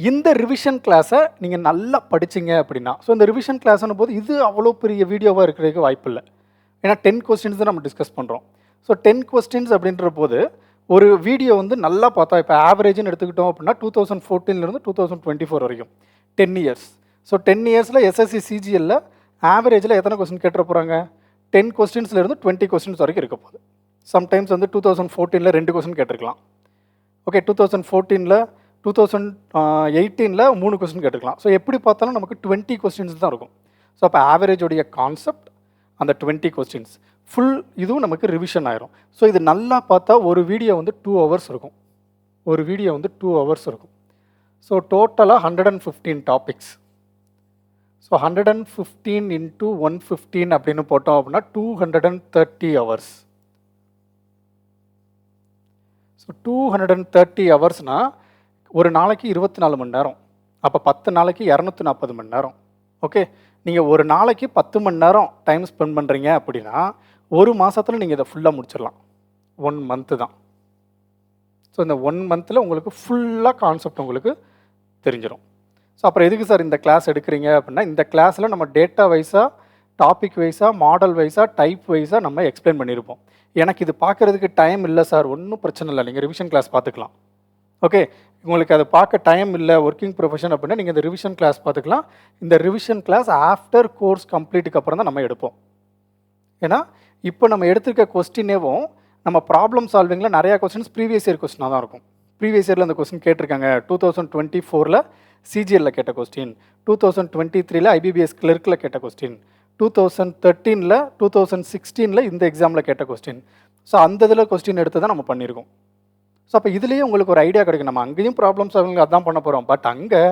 இந்த ரிவிஷன் கிளாஸை நீங்கள் நல்லா படிச்சிங்க அப்படின்னா, ஸோ இந்த ரிவிஷன் கிளாஸ்னும் போது இது அவ்வளோ பெரிய வீடியோவாக இருக்கிறதுக்கு வாய்ப்பு இல்லை. ஏன்னா 10 கொஸ்டின்ஸ் தான் நம்ம டிஸ்கஸ் பண்ணுறோம். ஸோ 10 கொஸ்டின்ஸ் அப்படின்ற போது ஒரு வீடியோ வந்து நல்லா பார்த்தா, இப்போ ஆவரேஜ்னு எடுத்துக்கிட்டோம் அப்படின்னா 2014 2024 வரைக்கும் 10 இயர்ஸ். ஸோ 10 இயர்ஸில் SSC CGL ஆவரேஜில் எத்தனை கொஸ்டின் கேட்டுற போகிறாங்க? 10 கொஸ்டின்ஸ்லேருந்து 20 கொஸ்டின்ஸ் வரைக்கும் இருக்க போகுது. சம்டைம்ஸ் வந்து 2014 2 கொஸ்டின் கேட்டிருக்கலாம். ஓகே, 2014 2018 3 கொஸ்டின் கேட்டிருக்கலாம். ஸோ எப்படி பார்த்தாலும் நமக்கு 20 கொஸ்டின்ஸ் தான் இருக்கும். ஸோ அப்போ ஆவரேஜோடைய கான்செப்ட் அந்த 20 கொஸ்டின்ஸ் ஃபுல் இதுவும் நமக்கு ரிவிஷன் ஆயிரும். ஸோ இது நல்லா பார்த்தா ஒரு வீடியோ வந்து 2 hours இருக்கும். ஒரு வீடியோ வந்து 2 hours இருக்கும். ஸோ டோட்டலாக 115 டாபிக்ஸ். ஸோ 115 இன்ட்டு 115 அப்படின்னு போட்டோம் அப்படின்னா 230 ஹவர்ஸ். ஸோ 230 ஹவர்ஸ்னால் ஒரு நாளைக்கு 24 மணி நேரம். அப்போ 10 நாளைக்கு 240 மணி நேரம். ஓகே, நீங்கள் ஒரு நாளைக்கு 10 மணி நேரம் டைம் ஸ்பெண்ட் பண்ணுறீங்க அப்படின்னா ஒரு மாதத்தில் நீங்கள் இதை ஃபுல்லாக முடிச்சிடலாம். 1 மந்த்து தான். ஸோ இந்த 1 மந்தில் உங்களுக்கு ஃபுல்லாக கான்செப்ட் உங்களுக்கு தெரிஞ்சிடும். ஸோ அப்புறம் எதுக்கு சார் இந்த கிளாஸ் எடுக்கிறீங்க அப்படின்னா, இந்த கிளாஸில் நம்ம டேட்டா வைஸாக, டாபிக் வைஸாக, மாடல் வைஸாக, டைப் வைஸாக நம்ம எக்ஸ்பிளைன் பண்ணியிருப்போம். எனக்கு இது பார்க்குறதுக்கு டைம் இல்லை சார், ஒன்றும் பிரச்சனை இல்லை, நீங்கள் ரிவிஷன் கிளாஸ் பார்த்துக்கலாம். ஓகே, உங்களுக்கு அதை பார்க்க டைம் இல்லை, ஒர்க்கிங் ப்ரொஃபஷன் அப்படின்னா நீங்கள் இந்த ரிவிஷன் கிளாஸ் பார்த்துக்கலாம். இந்த ரிவிஷன் கிளாஸ் ஆஃப்டர் கோர்ஸ் கம்ப்ளீட்டுக்கு அப்புறம் தான் நம்ம எடுப்போம். ஏன்னா இப்போ நம்ம எடுத்துருக்க கொஸ்டினேவும் நம்ம ப்ராப்ளம் சால்விங்கில் நிறையா கொஸ்டின்ஸ் ப்ரீவியஸ் இயர் கொஸ்டினாக தான் இருக்கும். ப்ரீவியஸ் இயரில் அந்த கொஸ்டின் கேட்டிருக்காங்க. 2024 சிஜிஎல்ல கேட்ட கொஸ்டின், 2023 ஐபிபிஎஸ் கிளர்க்கில் கேட்ட கொஸ்டின், 2013 2016 இந்த எக்ஸாமில் கேட்ட கொஸ்டின். ஸோ அந்த இதில் கொஸ்டின் எடுத்து தான் நம்ம பண்ணியிருக்கோம். ஸோ அப்போ இதுலேயே உங்களுக்கு ஒரு ஐடியா கிடைக்கும். நம்ம அங்கேயும் ப்ராப்ளம் சால்விங் அதான் பண்ண போகிறோம். பட் அங்கே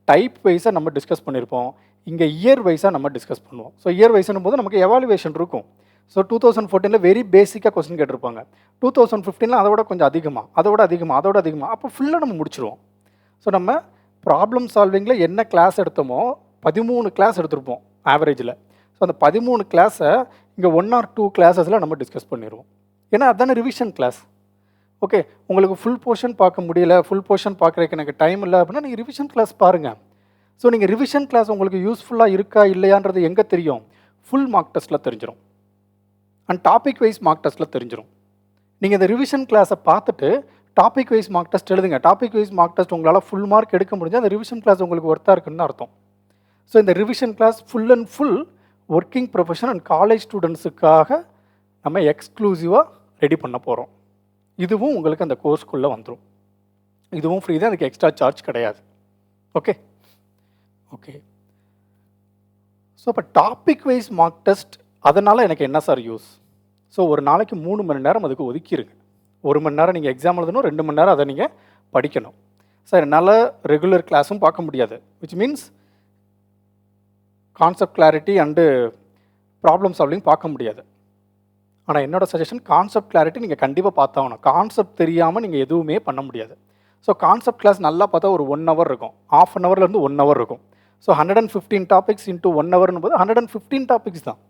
டைப் வைஸாக நம்ம டிஸ்கஸ் பண்ணியிருப்போம், இங்கே இயர் வைஸாக நம்ம டிஸ்கஸ் பண்ணுவோம். ஸோ இயர் வைஸ்னும் போது நமக்கு எவாலுவேஷன் இருக்கும். ஸோ 2014 வெரி பேசிக்காக கொஸ்டின் கேட்டிருப்பாங்க, 2015 அதோட கொஞ்சம் அதிகமாக, அதோட அதிகமாக, அப்போ ஃபுல்லாக நம்ம முடிச்சிருவோம். ஸோ நம்ம ப்ராப்ளம் சால்விங்கில் என்ன கிளாஸ் எடுத்தோமோ 13 கிளாஸ் எடுத்திருப்போம் ஆவரேஜில். ஸோ அந்த 13 கிளாஸை இங்கே 1 or 2 கிளாஸஸில் நம்ம டிஸ்கஸ் பண்ணிடுவோம். ஏன்னா அதுதானே ரிவிஷன் கிளாஸ். ஓகே, உங்களுக்கு ஃபுல் போர்ஷன் பார்க்க முடியல, ஃபுல் போர்ஷன் பார்க்குறதுக்கு எனக்கு டைம் இல்லை அப்படின்னா நீங்கள் ரிவிஷன் கிளாஸ் பாருங்கள். ஸோ நீங்கள் ரிவிஷன் கிளாஸ் உங்களுக்கு யூஸ்ஃபுல்லாக இருக்கா இல்லையான்றது எங்கே தெரியும்? ஃபுல் மார்க் டெஸ்ட்டில் தெரிஞ்சிடும் அண்ட் டாபிக் வைஸ் மார்க் டெஸ்ட்டில் தெரிஞ்சிடும். நீங்கள் இந்த ரிவிஷன் கிளாஸை பார்த்துட்டு டாபிக் வைஸ் மார்க் டெஸ்ட் எழுதுங்க. டாபிக் வைஸ் மார்க் டெஸ்ட் உங்களால் ஃபுல் மார்க் எடுக்க முடிஞ்சால் அந்த ரிவிஷன் கிளாஸ் உங்களுக்கு ஒர்த்தாக இருக்குன்னு அர்த்தம். ஸோ இந்த revision class full and full working profession and college ஸ்டூடெண்ட்ஸுக்காக நம்ம எக்ஸ்க்ளூசிவாக ரெடி பண்ண போகிறோம். இதுவும் உங்களுக்கு அந்த கோர்ஸ்க்குள்ளே வந்துடும். இதுவும் ஃப்ரீ தான், அதுக்கு எக்ஸ்ட்ரா சார்ஜ் கிடையாது. ஓகே ஓகே ஸோ இப்போ டாபிக் வைஸ் மார்க் டெஸ்ட் அதனால் எனக்கு என்ன சார் யூஸ்? ஸோ ஒரு நாளைக்கு 3 மணி நேரம் அதுக்கு ஒதுக்கிடுங்க. 1 மணி நேரம் நீங்கள் எக்ஸாம் எழுதணும், 2 மணி நேரம் அதை நீங்கள் படிக்கணும். சார் என்னால் ரெகுலர் கிளாஸும் பார்க்க முடியாது, which means concept clarity and problem solving பார்க்க முடியாது. ஆனால் என்னோடய சஜஷன் கான்செப்ட் கிளாரிட்டி நீங்கள் கண்டிப்பாக பார்த்தாகணும். கான்செப்ட் தெரியாமல் நீங்கள் எதுவுமே பண்ண முடியாது. ஸோ கான்செப்ட் கிளாஸ் நல்லா பார்த்தா ஒரு 1 hour இருக்கும், ½ an hourலேருந்து 1 hour இருக்கும். ஸோ 115 டாபிக்ஸ் இன்ட்டு 1 hourன்னு போது 115 டாபிக்ஸ் தான்.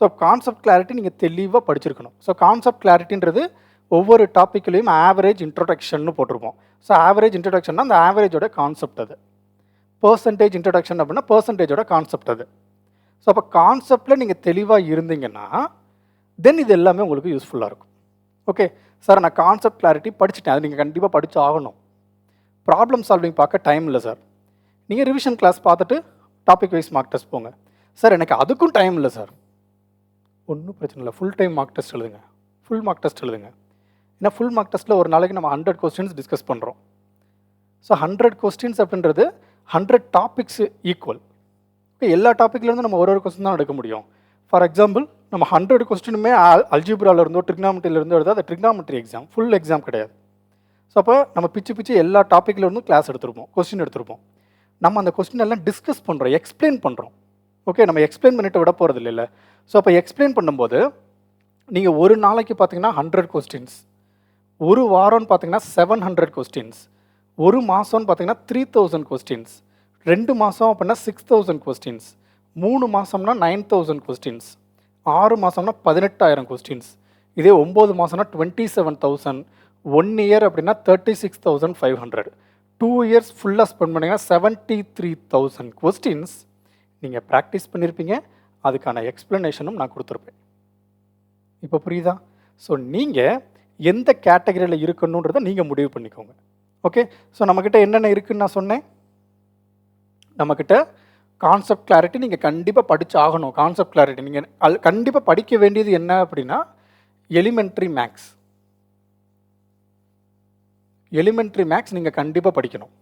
ஸோ கான்செப்ட் கிளாரிட்டி நீங்கள் தெளிவாக படிச்சிருக்கணும். ஸோ கான்செப்ட் கிளாரிட்டின்றது ஒவ்வொரு டாப்பிக்லேயும் ஆவரேஜ் இன்ட்ரோடக்ஷன் போட்டிருப்போம். ஸோ ஆவரேஜ் இன்ட்ரோடக்ஷன்னா அந்த ஆவரேஜோட கான்செப்ட் அது. பர்சன்டேஜ் இன்ட்ரோடக்ஷன் அப்படின்னா பர்சன்டேஜோட கான்செப்ட் அது. ஸோ அப்போ கான்செப்டில் நீங்கள் தெளிவாக இருந்தீங்கன்னா தென் இது எல்லாமே உங்களுக்கு யூஸ்ஃபுல்லாக இருக்கும். ஓகே சார், நான் கான்செப்ட் கிளாரிட்டி படிச்சுட்டேன், அது நீங்கள் கண்டிப்பாக படித்து ஆகணும். ப்ராப்ளம் சால்விங் பார்க்க டைம் இல்லை சார், நீங்கள் ரிவிஷன் கிளாஸ் பார்த்துட்டு டாபிக் வைஸ் மார்க் டெஸ்ட் போங்க. சார் எனக்கு அதுக்கும் டைம் இல்லை சார், ஒன்றும் பிரச்சனை இல்லை, ஃபுல் டைம் மார்க் டெஸ்ட் எழுதுங்க, ஃபுல் மார்க் டெஸ்ட் எழுதுங்க. ஏன்னா ஃபுல் மார்க் டெஸ்ட்டில் ஒரு நாளைக்கு நம்ம 100 கொஸ்டின்ஸ் டிஸ்கஸ் பண்ணுறோம். ஸோ 100 கொஸ்டின்ஸ் அப்படின்றது 100 டாபிக்ஸ் ஈக்குவல். ஓகே, எல்லா டாப்பிக்லேருந்து நம்ம ஒரு கொஸ்டின் தான் எடுக்க முடியும். ஃபார் எக்ஸாம்பிள் நம்ம 100 கொஸ்டினுமே அல்ஜிப்ராவில் இருந்தோ ட்ரிக்னாமெட்ரியிலிருந்தோ எடுத்தால் அது ட்ரிக்னாமெட்ரி எக்ஸாம், ஃபுல் எக்ஸாம் கிடையாது. ஸோ அப்போ நம்ம பிச்சு எல்லா டாப்பிக்லேருந்தும் கிளாஸ் எடுத்திருப்போம், கொஸ்டின் எடுத்திருப்போம். நம்ம அந்த கொஸ்டின் எல்லாம் டிஸ்கஸ் பண்ணுறோம், எக்ஸ்பிளைன் பண்ணுறோம். ஓகே, நம்ம எக்ஸ்பிளைன் பண்ணிட்டு விட போகிறது இல்லை. ஸோ அப்போ எக்ஸ்பிளைன் பண்ணும்போது நீங்கள் ஒரு நாளைக்கு பார்த்தீங்கன்னா 100 கொஸ்டின்ஸ், ஒரு வாரம்னு பார்த்தீங்கன்னா 700 கொஸ்டின்ஸ், ஒரு மாதம்னு பார்த்தீங்கன்னா 3000 கொஸ்டின்ஸ், 2 மாதம் அப்படின்னா 6000 கொஸ்டின்ஸ், 3 மாதம்னா 9000 கொஸ்டின்ஸ், 6 மாதம்னா 18000 கொஸ்டின்ஸ், இதே 9 மாதம்னா 27000, 1 year அப்படின்னா 36500, 2 years ஃபுல்லாக ஸ்பெண்ட் பண்ணிங்கன்னா 73000 கொஸ்டின்ஸ் நீங்கள் ப்ராக்டிஸ் பண்ணியிருப்பீங்க. அதுக்கான எக்ஸ்ப்ளனேஷனும் நான் கொடுத்துருப்பேன். இப்போ புரியுதா? ஸோ நீங்கள் எந்த கேட்டகரியில் இருக்கணுன்றதை நீங்கள் முடிவு பண்ணிக்கோங்க. ஓகே, ஸோ நம்மக்கிட்ட என்னென்ன இருக்குதுன்னு நான் சொன்னேன். நம்மக்கிட்ட கான்செப்ட் கிளாரிட்டி நீங்கள் கண்டிப்பாக படித்து ஆகணும். கான்செப்ட் கிளாரிட்டி நீங்கள் கண்டிப்பாக படிக்க வேண்டியது என்ன அப்படின்னா எலிமெண்ட்ரி மேக்ஸ். எலிமெண்ட்ரி மேக்ஸ் நீங்கள் கண்டிப்பாக படிக்கணும்.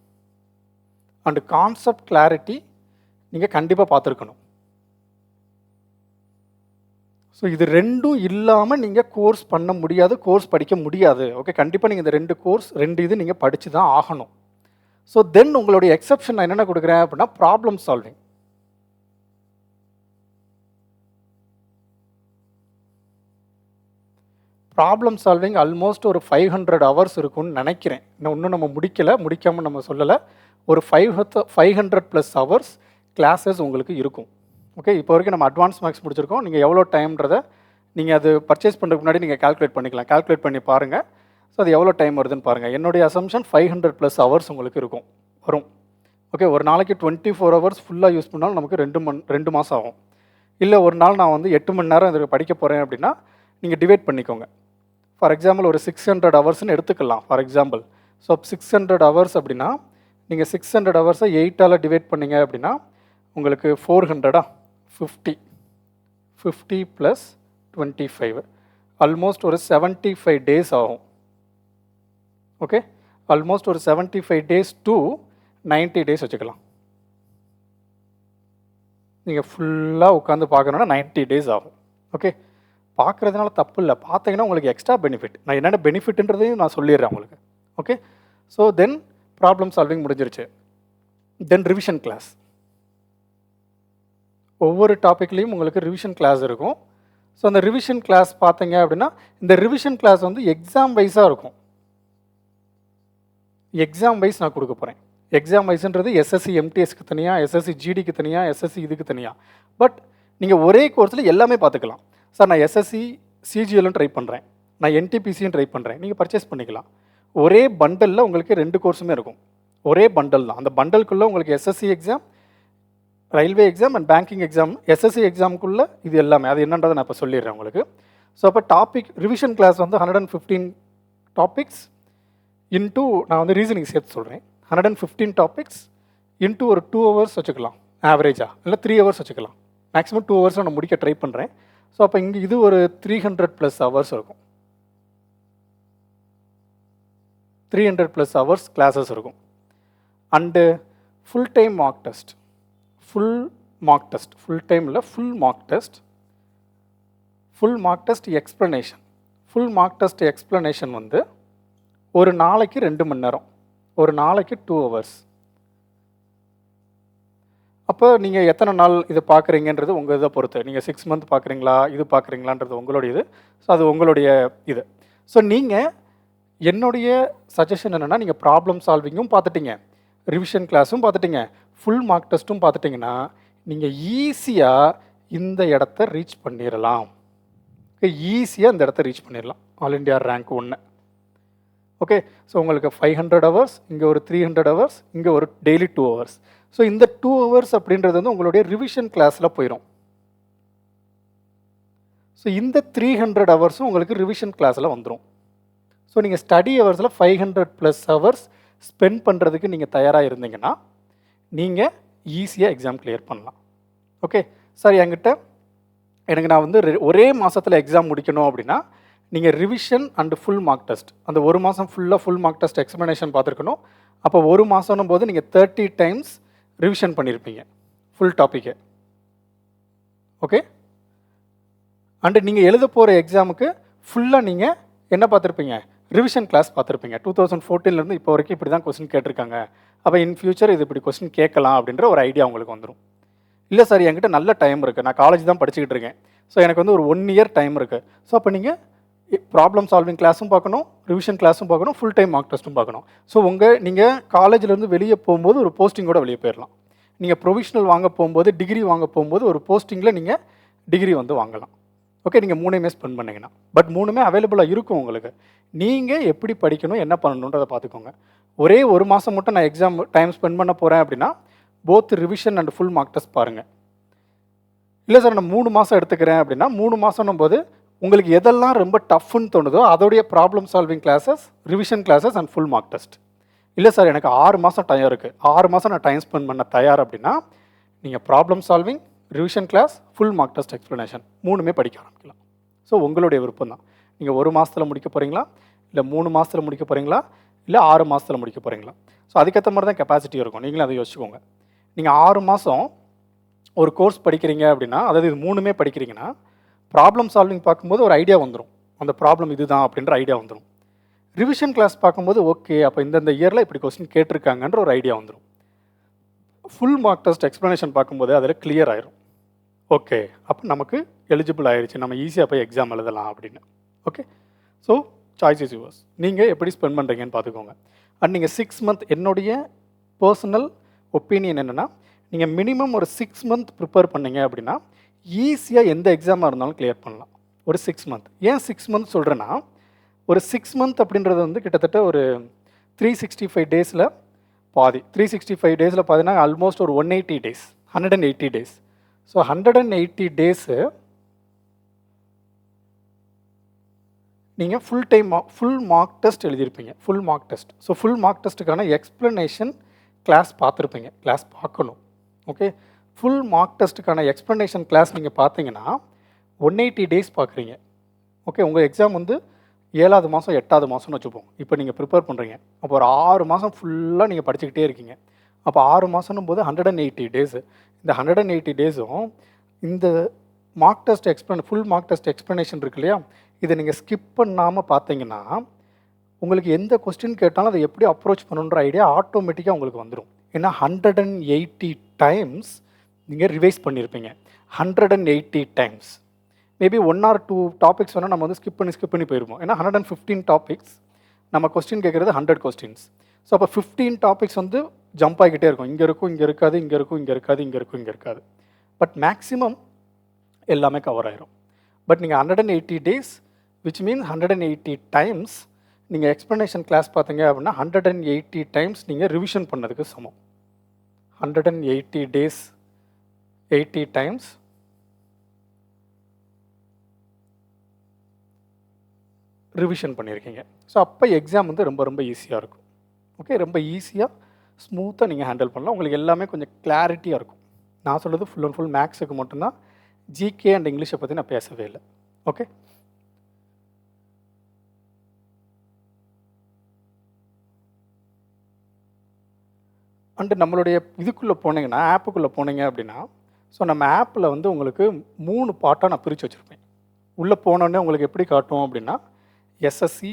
அண்டு கான்செப்ட் கிளாரிட்டி நீங்கள் கண்டிப்பாக பார்த்துருக்கணும். ஸோ இது ரெண்டும் இல்லாமல் நீங்கள் கோர்ஸ் பண்ண முடியாது, கோர்ஸ் படிக்க முடியாது. ஓகே, கண்டிப்பாக நீங்கள் இந்த 2 இது நீங்கள் படித்து தான் ஆகணும். ஸோ தென் உங்களுடைய எக்ஸப்ஷன் நான் என்னென்ன கொடுக்குறேன் அப்படின்னா problem solving. Problem solving almost ஒரு 500 ஹவர்ஸ் இருக்கும்னு நினைக்கிறேன். இன்னும் நம்ம முடிக்காமல் நம்ம சொல்லலை. ஒரு 500+ ஹவர்ஸ் கிளாஸஸ் உங்களுக்கு இருக்கும். ஓகே, இப்போ வரைக்கும் நம்ம அட்வான்ஸ் மேக்ஸ் முடிச்சிருக்கோம். நீங்கள் எவ்வளோ டைம்ன்றதை நீங்கள் அது பர்ச்சேஸ் பண்ணுறதுக்கு முன்னாடி நீங்கள் கால்குலேட் பண்ணிக்கலாம். கால்குலேட் பண்ணி பாருங்கள். ஸோ அது எவ்வளோ டைம் வருதுன்னு பாருங்கள். என்னுடைய அசம்ஷன் 500+ ஹவர்ஸ் உங்களுக்கு வரும். ஓகே, ஒரு நாளைக்கு 24 ஹவர்ஸ் ஃபுல்லாக யூஸ் பண்ணாலும் நமக்கு 2 மாதம் ஆகும். இல்லை ஒரு நாள் நான் வந்து 8 மணி நேரம் இதில் படிக்க போகிறேன் அப்படின்னா நீங்கள் டிவைட் பண்ணிக்கோங்க. ஃபார் எக்ஸாம்பிள் ஒரு 600 ஹவர்ஸ்னு எடுத்துக்கலாம் ஃபார் எக்ஸாம்பிள். ஸோ 600 ஹவர்ஸ் அப்படின்னா நீங்கள் 600 ஹவர்ஸை 8ஆல் டிவைட் பண்ணிங்க அப்படின்னா உங்களுக்கு 400 50 + 25 ஆல்மோஸ்ட் ஒரு 75 டேஸ் ஆகும். ஓகே, ஆல்மோஸ்ட் ஒரு 75 டேஸ் டு 90 டேஸ் வச்சுக்கலாம். நீங்கள் ஃபுல்லாக உட்காந்து பார்க்கணுன்னா 90 டேஸ் ஆகும். ஓகே, பார்க்குறதுனால தப்பு இல்லை. பார்த்தீங்கன்னா உங்களுக்கு எக்ஸ்ட்ரா பெனிஃபிட். நான் என்னென்ன பெனிஃபிட்ன்றதையும் நான் சொல்லிடுறேன் உங்களுக்கு. Okay, so then problem solving முடிஞ்சிருச்சு. தென் ரிவிஷன் கிளாஸ். ஒவ்வொரு டாப்பிக்லேயும் உங்களுக்கு ரிவிஷன் கிளாஸ் இருக்கும். ஸோ அந்த ரிவிஷன் கிளாஸ் பார்த்தீங்க அப்படின்னா இந்த ரிவிஷன் கிளாஸ் வந்து எக்ஸாம் வைஸாக இருக்கும். எக்ஸாம் வைஸ் நான் கொடுக்க போகிறேன். எக்ஸாம் வைஸ்ன்றது எஸ்எஸ்சி எம்டிஎஸ்க்கு தனியாக, எஸ்எஸ்சி ஜிடிக்கு தனியாக, எஸ்எஸ்சி இதுக்கு தனியாக. பட் நீங்கள் ஒரே கோர்ஸில் எல்லாமே பார்த்துக்கலாம். சார் நான் எஸ்எஸ்சி சிஜிஎல்லும் ட்ரை பண்ணுறேன், நான் என்டிபிசியும் ட்ரை பண்ணுறேன், நீங்கள் பர்ச்சேஸ் பண்ணிக்கலாம். ஒரே பண்டலில் உங்களுக்கு 2 கோர்ஸுமே இருக்கும். ஒரே பண்டல் தான். அந்த பண்டலுக்குள்ளே உங்களுக்கு SSC exam, railway exam and banking exam, SSC எக்ஸாமுக்குள்ளே இது எல்லாமே. அது என்னன்றதை நான் இப்போ சொல்லிடுறேன் உங்களுக்கு. ஸோ அப்போ டாபிக் ரிவிஷன் கிளாஸ் வந்து 115 டாபிக்ஸ் இன்டூ, நான் வந்து ரீசனிங் சேர்த்து சொல்கிறேன், 115 டாபிக்ஸ் இன்டூ ஒரு 2 ஹவர்ஸ் வச்சுக்கலாம் ஆவரேஜாக, இல்லை 3 ஹவர்ஸ் வச்சுக்கலாம். மேக்ஸிமம் 2 ஹவர்ஸ் நான் முடிக்க ட்ரை பண்ணுறேன். ஸோ அப்போ இங்கே இது ஒரு 300+ ஹவர்ஸ் இருக்கும். 300+ ஹவர்ஸ் கிளாஸஸ் இருக்கும். And full time mark test. Full time இல்லை, full mark test explanation. Full mark test explanation வந்து ஒரு நாளைக்கு 2 மணி நேரம், ஒரு நாளைக்கு 2 ஹவர்ஸ். அப்போ நீங்கள் எத்தனை நாள் இதை பார்க்குறீங்கன்றது உங்கள் இதை பொறுத்து. நீங்கள் 6 மந்த் பார்க்குறீங்களா, இது பார்க்குறீங்களான்றது உங்களுடைய இது. ஸோ அது உங்களுடைய இது. ஸோ நீங்கள் என்னுடைய சஜஷன் என்னென்னா, நீங்கள் ப்ராப்ளம் சால்விங்கும் பார்த்துட்டீங்க, ரிவிஷன் கிளாஸும் பார்த்துட்டீங்க, ஃபுல் மார்க் டெஸ்ட்டும் பார்த்துட்டிங்கன்னா நீங்கள் ஈஸியாக இந்த இடத்த ரீச் பண்ணிடலாம். ஈஸியாக இந்த இடத்த ரீச் பண்ணிடலாம். All India rank 1. Okay, so உங்களுக்கு 500 ஹவர்ஸ், இங்கே ஒரு 300 ஹவர்ஸ், இங்கே ஒரு டெய்லி 2 ஹவர்ஸ். ஸோ இந்த 2 ஹவர்ஸ் அப்படின்றது வந்து உங்களுடைய ரிவிஷன் கிளாஸில் போயிடும். ஸோ இந்த 300 ஹவர்ஸும் உங்களுக்கு ரிவிஷன் கிளாஸில் வந்துடும். ஸோ நீங்கள் ஸ்டடி ஹவர்ஸில் 500+ ஹவர்ஸ் ஸ்பெண்ட் பண்ணுறதுக்கு நீங்கள் தயாராக இருந்தீங்கன்னா நீங்கள் ஈஸியாக எக்ஸாம் கிளியர் பண்ணலாம். ஓகே சார், எனக்கு நான் வந்து ஒரே மாதத்தில் எக்ஸாம் முடிக்கணும் அப்படின்னா நீங்கள் revision and full mark test, அந்த ஒரு மாதம் ஃபுல்லாக ஃபுல் மார்க் டெஸ்ட் எக்ஸ்ப்ளனேஷன் பார்த்துருக்கணும். அப்போ ஒரு மாதம்னும் போது நீங்கள் 30 டைம்ஸ் ரிவிஷன் பண்ணியிருப்பீங்க ஃபுல் டாப்பிக்கை. ஓகே, அண்டு நீங்கள் எழுத போகிற எக்ஸாமுக்கு ஃபுல்லாக நீங்கள் என்ன பார்த்துருப்பீங்க, ரிவிஷன் கிளாஸ் பார்த்துருப்பீங்க. 2014 இப்போ வரைக்கும் இப்படி தான் கொஸ்டின் கேட்டிருக்காங்க, அப்போ இன் ஃபியூச்சர் இது இப்படி கொஸ்டின் கேட்கலாம் அப்படின்ற ஒரு ஐடியா உங்களுக்கு வந்துடும். இல்லை சார், என்கிட்ட நல்ல டைம் இருக்குது, நான் காலேஜ் தான் படிச்சுக்கிட்டு இருக்கேன், ஸோ எனக்கு வந்து ஒரு 1 இயர் டைம் இருக்குது. ஸோ அப்போ நீங்கள் ப்ராப்ளம் சால்விங் கிளாஸும் பார்க்கணும், ரிவிஷன் கிளாஸும் பார்க்கணும், ஃபுல் டைம் மார்க் டெஸ்ட்டும் பார்க்கணும். ஸோ நீங்கள் காலேஜிலேருந்து வெளியே போகும்போது ஒரு போஸ்டிங்கோட வெளியே போயிடலாம். நீங்கள் ப்ரொவிஷனல் வாங்க போகும்போது, டிகிரி வாங்க போகும்போது ஒரு போஸ்டிங்கில் நீங்கள் டிகிரி வந்து வாங்கலாம். ஓகே, நீங்கள் 3மே ஸ்பெண்ட் பண்ணிங்கன்னா. பட் 3மே அவைலபிளாக இருக்கும் உங்களுக்கு. நீங்கள் எப்படி படிக்கணும், என்ன பண்ணணுன்றதை பார்த்துக்கோங்க. ஒரே ஒரு மாதம் மட்டும் நான் எக்ஸாம் டைம் ஸ்பெண்ட் பண்ண போகிறேன் அப்படின்னா both revision and full mark test பாருங்கள். இல்லை சார், நான் 3 மாதம் எடுத்துக்கிறேன் அப்படின்னா 3 மாதம்னும் போது உங்களுக்கு எதெல்லாம் ரொம்ப டஃப்னு தோணுதோ அதோடைய problem solving classes, revision classes and full mark test. இல்லை சார், எனக்கு 6 மாதம் டைம் இருக்குது, 6 மாதம் நான் டைம் ஸ்பெண்ட் பண்ண தயார் அப்படின்னா நீங்கள் problem solving, revision class, full mark test explanation 3மே படிக்க ஆரம்பிக்கலாம். ஸோ உங்களுடைய விருப்பம் தான். நீங்கள் 1 மாதத்தில் முடிக்க போகிறீங்களா, இல்லை 3 மாதத்தில் முடிக்க போகிறீங்களா, இல்லை 6 மாதத்தில் முடிக்க போகிறீங்களா. ஸோ அதுக்கேற்ற மாதிரி தான் கெப்பாசிட்டி இருக்கும். நீங்களும் அதை யோசிச்சுக்கோங்க. நீங்கள் 6 மாதம் ஒரு கோர்ஸ் படிக்கிறீங்க அப்படின்னா, அதாவது இது 3மே படிக்கிறீங்கன்னா ப்ராப்ளம் சால்விங் பார்க்கும்போது ஒரு ஐடியா வந்துடும், அந்த ப்ராப்ளம் இதுதான் அப்படின்ற ஐடியா வந்துடும். ரிவிஷன் கிளாஸ் பார்க்கும்போது ஓகே, அப்போ இந்த இயரில் இப்படி கொஸ்டின் கேட்டிருக்காங்கன்ற ஒரு ஐடியா வந்துடும். ஃபுல் மார்க் டெஸ்ட் எக்ஸ்ப்ளனேஷன் பார்க்கும்போது அதில் கிளியர் ஆயிரும். ஓகே, அப்போ நமக்கு எலிஜிபிள் ஆயிடுச்சு, நம்ம ஈஸியாக போய் எக்ஸாம் எழுதலாம் அப்படின்னு. Okay, so choice is yours. நீங்கள் எப்படி ஸ்பெண்ட் பண்ணுறீங்கன்னு பார்த்துக்கோங்க. அண்ட் நீங்கள் 6 மந்த், என்னுடைய பர்சனல் ஒப்பீனியன் என்னென்னா, நீங்கள் மினிமம் ஒரு 6 மந்த் ப்ரிப்பேர் பண்ணீங்க அப்படின்னா ஈஸியாக எந்த எக்ஸாமாக இருந்தாலும் கிளியர் பண்ணலாம். ஒரு 6 மந்த். ஏன் 6 மந்த் சொல்கிறேன்னா, ஒரு 6 மந்த் அப்படின்றது வந்து கிட்டத்தட்ட ஒரு 365 டேஸில் பாதி. 365 டேஸில் பார்த்தீங்கன்னா ஆல்மோஸ்ட் ஒரு 180 டேஸ், 180 டேஸ். ஸோ 180 டேஸு நீங்கள் ஃபுல் மார்க் டெஸ்ட் எழுதியிருப்பீங்க. Full mark test. So full mark டெஸ்ட்டுக்கான எக்ஸ்ப்ளனேஷன் கிளாஸ் பார்த்துருப்பீங்க. கிளாஸ் பார்க்கணும். ஓகே, ஃபுல் மார்க் டெஸ்ட்டுக்கான எக்ஸ்ப்ளனேஷன் கிளாஸ் நீங்கள் பார்த்தீங்கன்னா 180 டேஸ் பார்க்குறீங்க. ஓகே, உங்கள் எக்ஸாம் வந்து 7வது மாதம் 8வது மாதம்னு வச்சுப்போம். இப்போ நீங்கள் ப்ரிப்பேர் பண்ணுறீங்க. அப்போ ஒரு 6 மாதம் ஃபுல்லாக நீங்கள் படிச்சுக்கிட்டே இருக்கீங்க. அப்போ 6 மாதம்னும் போது 180 டேஸு. இந்த 180 டேஸும் இந்த mark test full mark test explanation இருக்கு இல்லையா, இதை நீங்கள் ஸ்கிப் பண்ணாமல் பார்த்தீங்கன்னா உங்களுக்கு எந்த கொஸ்டின் கேட்டாலும் அதை எப்படி அப்ரோச் பண்ணணுன்ற ஐடியா ஆட்டோமேட்டிக்காக உங்களுக்கு வந்துடும். ஏன்னா 180 டைம்ஸ் நீங்கள் ரிவைஸ் பண்ணியிருப்பீங்க. 180 டைம்ஸ். மேபி 1 or 2 டாபிக்ஸ் வேணால் நம்ம வந்து ஸ்கிப் பண்ணி போயிருப்போம். ஏன்னா 115 டாபிக்ஸ், நம்ம கொஸ்டின் கேட்குறது 100 கொஸ்டின்ஸ். ஸோ அப்போ 15 டாபிக்ஸ் வந்து ஜம்ப் ஆகிக்கிட்டே இருக்கும். இங்கே இருக்கும், இங்கே இருக்காது, இங்கே இருக்கும், இங்கே இருக்காது, இங்கே இருக்கும், இங்கே இருக்காது. பட் மேக்ஸிமம் எல்லாமே கவர் ஆயிரும். பட் நீங்கள் 180 டேஸ் விச் மீன்ஸ் 180 டைம்ஸ் நீங்கள் எக்ஸ்ப்ளனேஷன் கிளாஸ் பார்த்தீங்க அப்படின்னா 180 டைம்ஸ் நீங்கள் ரிவிஷன் பண்ணதுக்கு சமம். 180 டேஸ் 80 டைம்ஸ் ரிவிஷன் பண்ணியிருக்கீங்க. ஸோ அப்போ எக்ஸாம் வந்து ரொம்ப ரொம்ப ஈஸியாக இருக்கும். ஓகே, ரொம்ப ஈஸியாக ஸ்மூத்தாக நீங்கள் ஹேண்டில் பண்ணலாம். உங்களுக்கு எல்லாமே கொஞ்சம் கிளாரிட்டியாக இருக்கும். நான் சொல்கிறது ஃபுல் அண்ட் ஃபுல் மேக்ஸுக்கு மட்டும்தான். ஜிகே அண்ட் இங்கிலீஷை பற்றி நான் பேசவே இல்லை. ஓகே, அண்டு நம்மளுடைய இதுக்குள்ளே போனீங்கன்னா, ஆப்புக்குள்ளே போனீங்க அப்படின்னா, ஸோ நம்ம ஆப்பில் வந்து உங்களுக்கு 3 பார்ட்டாக நான் பிரித்து வச்சுருப்பேன். உள்ளே போனோடனே உங்களுக்கு எப்படி காட்டும் அப்படின்னா, எஸ்எஸ்சி,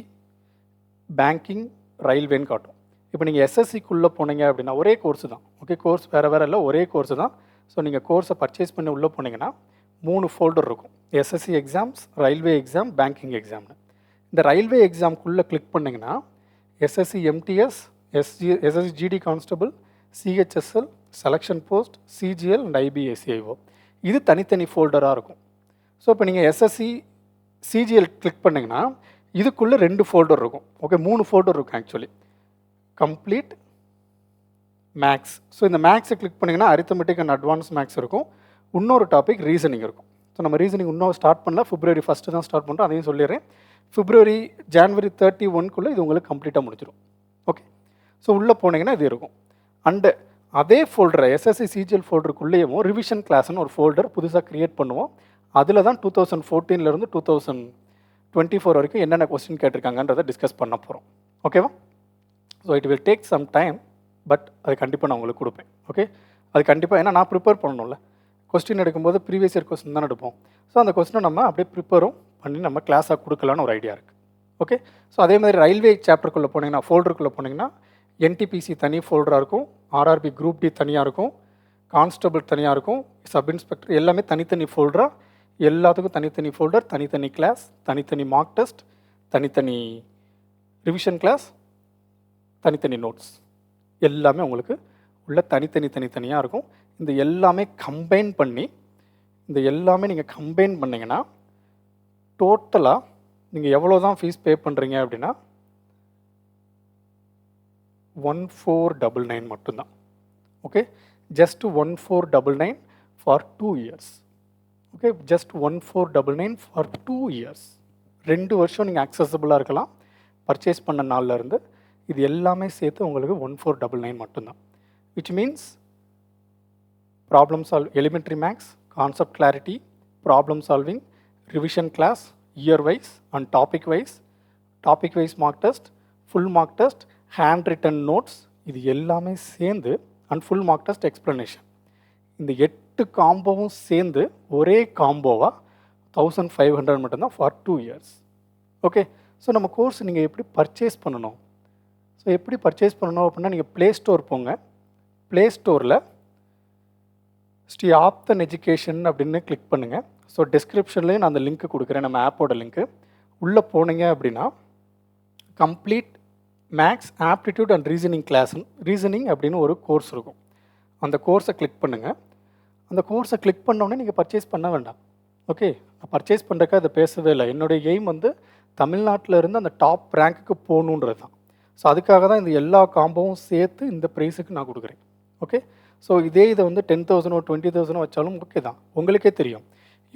பேங்கிங், ரயில்வேன்னு காட்டும். இப்போ நீங்கள் எஸ்எஸ்சிக்குள்ளே போனீங்க அப்படின்னா ஒரே கோர்ஸு தான். ஓகே, கோர்ஸ் வேறு இல்லை, ஒரே கோர்ஸு தான். ஸோ நீங்கள் கோர்ஸை பர்ச்சேஸ் பண்ணி உள்ளே போனீங்கன்னா 3 ஃபோல்டர் இருக்கும். SSC exams, railway exam, banking எக்ஸாம்னு. இந்த ரயில்வே எக்ஸாம்குள்ளே கிளிக் பண்ணிங்கன்னா SSC MTS, SSC GD constable, CHSL, selection post, CGL and IB ACIO, இது தனித்தனி ஃபோல்டராக இருக்கும். ஸோ இப்போ நீங்கள் எஸ்எஸ்சி சிஜிஎல் கிளிக் பண்ணிங்கன்னா இதுக்குள்ளே 2 ஃபோல்டர் இருக்கும். ஓகே, 3 ஃபோல்டர் இருக்கும் ஆக்சுவலி. Complete, maths. ஸோ இந்த மேக்ஸை கிளிக் பண்ணிங்கன்னா அரித்தமெட்டிக் அண்ட் அட்வான்ஸ் மேக்ஸ் இருக்கும். இன்னொரு டாபிக் ரீசனிங் இருக்கும். ஸோ நம்ம ரீசனிங் இன்னும் ஸ்டார்ட் பண்ணல, February 1 தான் ஸ்டார்ட் பண்ணுறோம். அதையும் சொல்லிடுறேன். January 31 இது உங்களுக்கு கம்ப்ளீட்டாக முடிச்சிடும். ஓகே, ஸோ உள்ளே போனீங்கன்னா இது இருக்கும். அண்டு அதே ஃபோல்டரை எஸ்எஸ்சி சிஜிஎல் ஃபோல்டருக்குள்ளேயும் ரிவிஷன் கிளாஸ்னு ஒரு ஃபோல்டர் புதுசாக க்ரியேட் பண்ணுவோம். அதில் தான் 2014 2024 வரைக்கும் என்னென்ன கொஸ்டின் கேட்டிருக்காங்கன்றதை டிஸ்கஸ் பண்ண போகிறோம். ஓகேவா? So it will take some time, but அது கண்டிப்பாக நான் உங்களுக்கு கொடுப்பேன். ஓகே, அது கண்டிப்பாக, ஏன்னா நான் ப்ரிப்பேர் பண்ணணும்ல. கொஸ்டின் எடுக்கும்போது ப்ரீவியஸ் இயர் கொஸ்டின் தான் எடுப்போம். ஸோ அந்த கொஸ்டினை நம்ம அப்படியே ப்ரிப்பேரும் பண்ணி நம்ம கிளாஸாக கொடுக்கலான்னு ஒரு ஐடியா இருக்குது. ஓகே, ஸோ அதே மாதிரி ரயில்வே சாப்டருக்குள்ளே போனீங்கன்னா, ஃபோல்டருக்குள்ளே போனீங்கன்னா என்டிபிசி தனி ஃபோல்டராக இருக்கும், ஆர்ஆர்பி குரூப் டி தனியாக இருக்கும், கான்ஸ்டபிள் தனியாக இருக்கும், சப் இன்ஸ்பெக்டர் எல்லாமே தனித்தனி ஃபோல்டராக, எல்லாத்துக்கும் தனித்தனி ஃபோல்டர், தனித்தனி கிளாஸ், தனித்தனி மார்க் டெஸ்ட், தனித்தனி ரிவிஷன் கிளாஸ், தனித்தனி நோட்ஸ், எல்லாமே உங்களுக்கு உள்ள தனித்தனியாக இருக்கும். இந்த எல்லாமே கம்பைன் பண்ணி, நீங்கள் கம்பைன் பண்ணிங்கன்னா டோட்டலாக நீங்கள் எவ்வளோ தான் ஃபீஸ் பே பண்ணுறீங்க அப்படின்னா 1499 மட்டும்தான். Okay, just 1499 for 2 years. Okay, just 1499 for 2 years. 2 வருஷம் நீங்கள் அக்சசபிளாக இருக்கலாம் பர்ச்சேஸ் பண்ண நாள்லேருந்து. இது எல்லாமே சேர்த்து உங்களுக்கு 1499 மட்டும்தான். Which means problem elementary maths, concept clarity, problem solving, revision class, year wise and topic wise mark test, full mark test, hand written notes, இது எல்லாமே சேர்ந்து and full mark test explanation, இந்த 8 காம்போவும் சேர்ந்து ஒரே காம்போவாக 1500 மட்டும்தான் ஃபார் 2 இயர்ஸ். ஓகே, ஸோ நம்ம கோர்ஸ் நீங்கள் எப்படி பர்ச்சேஸ் பண்ணணும்? ஸோ எப்படி பர்ச்சேஸ் பண்ணணும் அப்படின்னா, நீங்கள் ப்ளே ஸ்டோர் போங்க. ப்ளே ஸ்டோரில் ஸ்ரீ ஆப்தன் எஜுகேஷன் அப்படின்னு கிளிக் பண்ணுங்கள். ஸோ டிஸ்கிரிப்ஷன்லேயும் நான் அந்த லிங்க்கு கொடுக்குறேன், நம்ம ஆப்போட லிங்க்கு. உள்ளே போனீங்க அப்படின்னா complete maths aptitude and reasoning class, reasoning அப்படின்னு ஒரு கோர்ஸ் இருக்கும். அந்த கோர்ஸை கிளிக் பண்ணுங்கள். அந்த கோர்ஸை கிளிக் பண்ணோடனே நீங்கள் பர்ச்சேஸ் பண்ண வேண்டாம். ஓகே, நான் பர்ச்சேஸ் பண்ணுறதுக்கு அதை பேசவே இல்லை. என்னுடைய எய்ம் வந்து தமிழ்நாட்டில் இருந்து அந்த டாப் ரேங்க்குக்கு போகணுன்றது தான். ஸோ அதுக்காக தான் இந்த எல்லா காம்போவும் சேர்த்து இந்த ப்ரைஸுக்கு நான் கொடுக்குறேன். ஓகே, ஸோ இதே இதை வந்து 10,000 20,000 வச்சாலும் ஓகே தான். உங்களுக்கே தெரியும்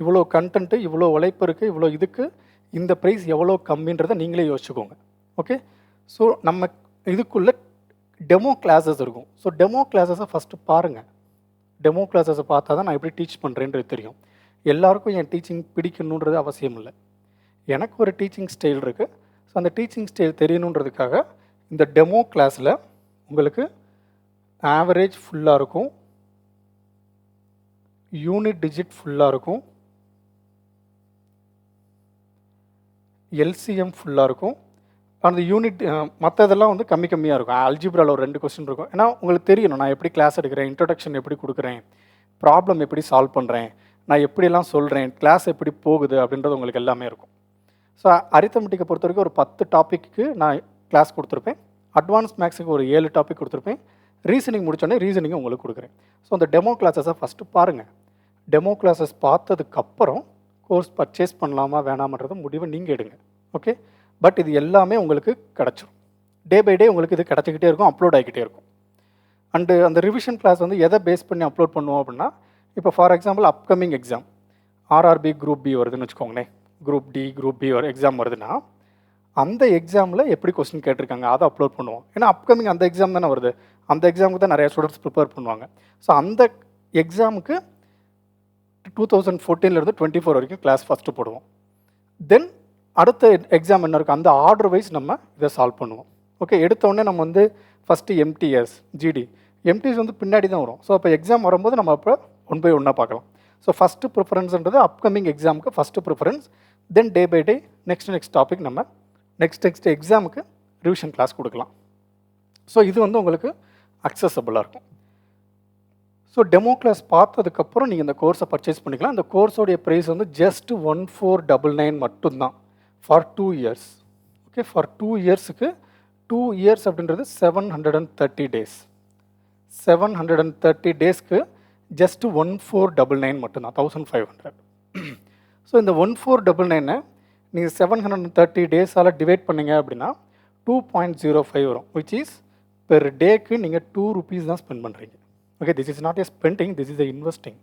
இவ்வளோ கண்டென்ட்டு, இவ்வளோ உழைப்பு இருக்குது, இவ்வளோ இதுக்கு இந்த ப்ரைஸ் எவ்வளோ கம்மின்றதை நீங்களே யோசிச்சுக்கோங்க. ஓகே, ஸோ நம்ம இதுக்குள்ளே டெமோ கிளாஸஸ் இருக்கும். ஸோ டெமோ கிளாஸஸை ஃபஸ்ட்டு பாருங்கள். டெமோ கிளாஸஸை பார்த்தா தான் நான் எப்படி டீச் பண்ணுறேன்றது தெரியும். எல்லாருக்கும் என் டீச்சிங் பிடிக்கணுன்றது அவசியம் இல்லை. எனக்கு ஒரு டீச்சிங் ஸ்டைல் இருக்குது. ஸோ அந்த டீச்சிங் ஸ்டைல் தெரியணுன்றதுக்காக இந்த டெமோ கிளாஸில் உங்களுக்கு ஆவரேஜ் ஃபுல்லாக இருக்கும், யூனிட் டிஜிட் ஃபுல்லாக இருக்கும், எல்சிஎம் ஃபுல்லாக இருக்கும். அந்த யூனிட் மற்றதெல்லாம் வந்து கம்மியாக இருக்கும். அல்ஜிப்ராவில் ஒரு 2 கொஸ்டின் இருக்கும். ஏன்னா உங்களுக்கு தெரியணும் நான் எப்படி கிளாஸ் எடுக்கிறேன், இன்ட்ரடக்ஷன் எப்படி கொடுக்குறேன், ப்ராப்ளம் எப்படி சால்வ் பண்ணுறேன், நான் எப்படியெல்லாம் சொல்கிறேன், கிளாஸ் எப்படி போகுது அப்படின்றது உங்களுக்கு எல்லாமே இருக்கும். ஸோ அரித்தமெட்டிக்கை பொறுத்த வரைக்கும் ஒரு 10 டாப்பிக்கு நான் கிளாஸ் கொடுத்துருப்பேன். அட்வான்ஸ் மேக்ஸுக்கு ஒரு 7 டாபிக் கொடுத்துருப்பேன். ரீசனிங் முடித்தோடனே ரீசனிங்கை உங்களுக்கு கொடுக்குறேன். ஸோ அந்த டெமோ கிளாஸஸை ஃபஸ்ட்டு பாருங்கள். டெமோ கிளாஸஸ் பார்த்ததுக்கப்புறம் கோர்ஸ் பர்ச்சேஸ் பண்ணலாமா வேணாமன்றத முடிவை நீங்கள் எடுங்க. ஓகே, பட் இது எல்லாமே உங்களுக்கு கிடச்சிரும். டே பை டே உங்களுக்கு இது கிடச்சிக்கிட்டே இருக்கும், அப்லோட் ஆகிக்கிட்டே இருக்கும். அண்டு அந்த ரிவிஷன் கிளாஸ் வந்து எதை பேஸ் பண்ணி அப்லோட் பண்ணுவோம் அப்படின்னா, இப்போ for example upcoming exam RRB group B வருதுன்னு வச்சுக்கோங்களேன், குரூப் டி குரூப் பி ஒரு எக்ஸாம் வருதுன்னா அந்த எக்ஸாமில் எப்படி கொஸ்டின் கேட்டிருக்காங்க அதை அப்லோட் பண்ணுவோம். ஏன்னா அப்கமிங் அந்த எக்ஸாம் தானே வருது, அந்த எக்ஸாமுக்கு தான் நிறைய ஸ்டூடெண்ட்ஸ் ப்ரிப்பேர் பண்ணுவாங்க. ஸோ அந்த எக்ஸாமுக்கு 2014 24 வரைக்கும் கிளாஸ் ஃபஸ்ட்டு போடுவோம். தென் அடுத்த எக்ஸாம் என்ன இருக்கும் அந்த ஆர்டர் வைஸ் நம்ம இதை சால்வ் பண்ணுவோம். ஓகே, எடுத்தோடனே நம்ம வந்து ஃபஸ்ட்டு எம்டிஎஸ் ஜிடி எம்டிஎஸ் வந்து பின்னாடி தான் வரும். ஸோ அப்போ எக்ஸாம் வரும்போது நம்ம அப்போ 1 by 1 பார்க்கலாம். ஸோ ஃபஸ்ட்டு ப்ரிஃபரன்ஸ்ன்றது அப்கமிங் எக்ஸாமுக்கு first preference. Then day by day next topic நம்ம நெக்ஸ்ட் எக்ஸாமுக்கு ரிவிஷன் கிளாஸ் கொடுக்கலாம். ஸோ இது வந்து உங்களுக்கு அக்சசபிளாக இருக்கும். ஸோ டெமோ கிளாஸ் பார்த்ததுக்கப்புறம் நீங்கள் இந்த கோர்ஸை பர்ச்சேஸ் பண்ணிக்கலாம். இந்த கோர்ஸோடைய ப்ரைஸ் வந்து ஜஸ்ட் 1499 மட்டும்தான் for 2 years. Okay, for 2 yearsக்கு 2 years அப்படின்றது 730 days. 730 daysக்கு ஜஸ்ட் 1499 மட்டும்தான், 1500. ஸோ இந்த 1499 நீங்கள் 730 டேஸால் டிவைட் பண்ணிங்க அப்படின்னா 2.05 வரும், விச் இஸ் பெர் டேக்கு நீங்கள் 2 rupees தான் ஸ்பெண்ட் பண்ணுறீங்க. Okay, this is not a spending, this is a investing.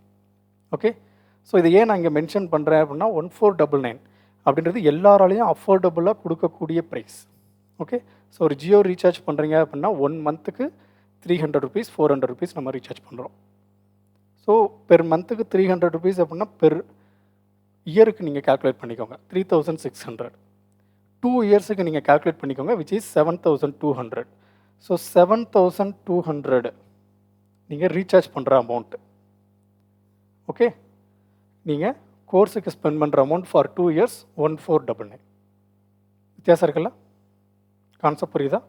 Okay, so இதை ஏன் நான் இங்கே மென்ஷன் பண்ணுறேன் அப்படின்னா 1499 அப்படின்றது எல்லாராலையும் அஃபோர்டபுளாக கொடுக்கக்கூடிய ப்ரைஸ். ஓகே, ஸோ ஒரு ஜியோ ரீசார்ஜ் பண்ணுறீங்க அப்படின்னா 1 monthக்கு 300 rupees 400 rupees நம்ம ரீசார்ஜ் பண்ணுறோம். ஸோ பெர் மந்த்துக்கு 300 rupees அப்படின்னா பெர் இயருக்கு நீங்கள் கால்குலேட் பண்ணிக்கோங்க 3600. 2 yearsக்கு நீங்கள் கால்குலேட் பண்ணிக்கோங்க, விச் இஸ் 7200. ஸோ 7200 நீங்கள் ரீசார்ஜ் பண்ணுற அமௌண்ட்டு. ஓகே, நீங்கள் கோர்ஸுக்கு ஸ்பெண்ட் பண்ணுற அமௌண்ட் ஃபார் 2 years 1499. வித்தியாசம் இருக்குல்ல, கான்செப்ட் புரியுதா?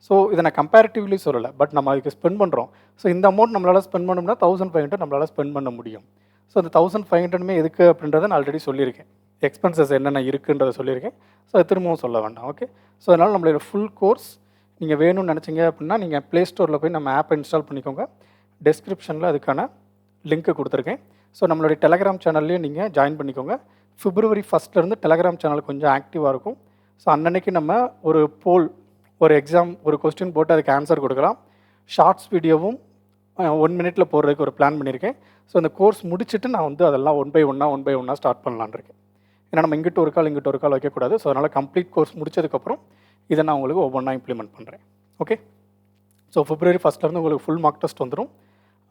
ஸோ இதை நான் கம்பேரிட்டிவ்லி சொல்லலை, பட் நம்ம அதுக்கு ஸ்பெண்ட் பண்ணுறோம். ஸோ இந்த அமௌண்ட் நம்மளால் ஸ்பெண்ட் பண்ணோம்னா 1500 நம்மளால் ஸ்பெண்ட் பண்ண முடியும். ஸோ அந்த 1500 எதுக்கு அப்படின்றத நான் ஆல்ரெடி சொல்லியிருக்கேன். எக்ஸ்பென்சஸ் என்னென்ன இருக்குன்றதை சொல்லியிருக்கேன். ஸோ அது திரும்பவும் சொல்ல வேண்டாம். ஓகே, ஸோ அதனால் நம்மளோட ஃபுல் கோர்ஸ் நீங்கள் வேணும்னு நினச்சிங்க அப்படின்னா நீங்கள் ப்ளே ஸ்டோரில் போய் நம்ம ஆப்பை இன்ஸ்டால் பண்ணிக்கோங்க. டெஸ்கிரிப்ஷனில் அதுக்கான லிங்க்கு கொடுத்துருக்கேன். ஸோ நம்மளுடைய டெலகிராம் சேனல்லையும் நீங்கள் ஜாயின் பண்ணிக்கோங்க. February 1 டெலகிராம் சேனல் கொஞ்சம் ஆக்டிவாக இருக்கும். ஸோ அன்னன்னைக்கு நம்ம ஒரு போல், ஒரு எக்ஸாம், ஒரு கொஸ்டின் போட்டு அதுக்கு ஆன்சர் கொடுக்கலாம். ஷார்ட்ஸ் வீடியோவும் 1 minute போடுறதுக்கு ஒரு பிளான் பண்ணியிருக்கேன். ஸோ இந்த கோர்ஸ் முடிச்சுட்டு நான் வந்து அதெல்லாம் 1 by 1 ஸ்டார்ட் பண்ணலான்னு இருக்கேன். ஏன்னா நம்ம இங்கிட்ட ஒரு கால் வைக்கக்கூடாது. ஸோ அதனால் கம்ப்ளீட் கோர்ஸ் முடிச்சதுக்கப்புறம் இதை நான் உங்களுக்கு ஒவ்வொன்றா இம்ப்ளிமெண்ட் பண்ணுறேன். ஓகே, ஸோ February 1 உங்களுக்கு ஃபுல் மார்க் டெஸ்ட் வந்துடும்.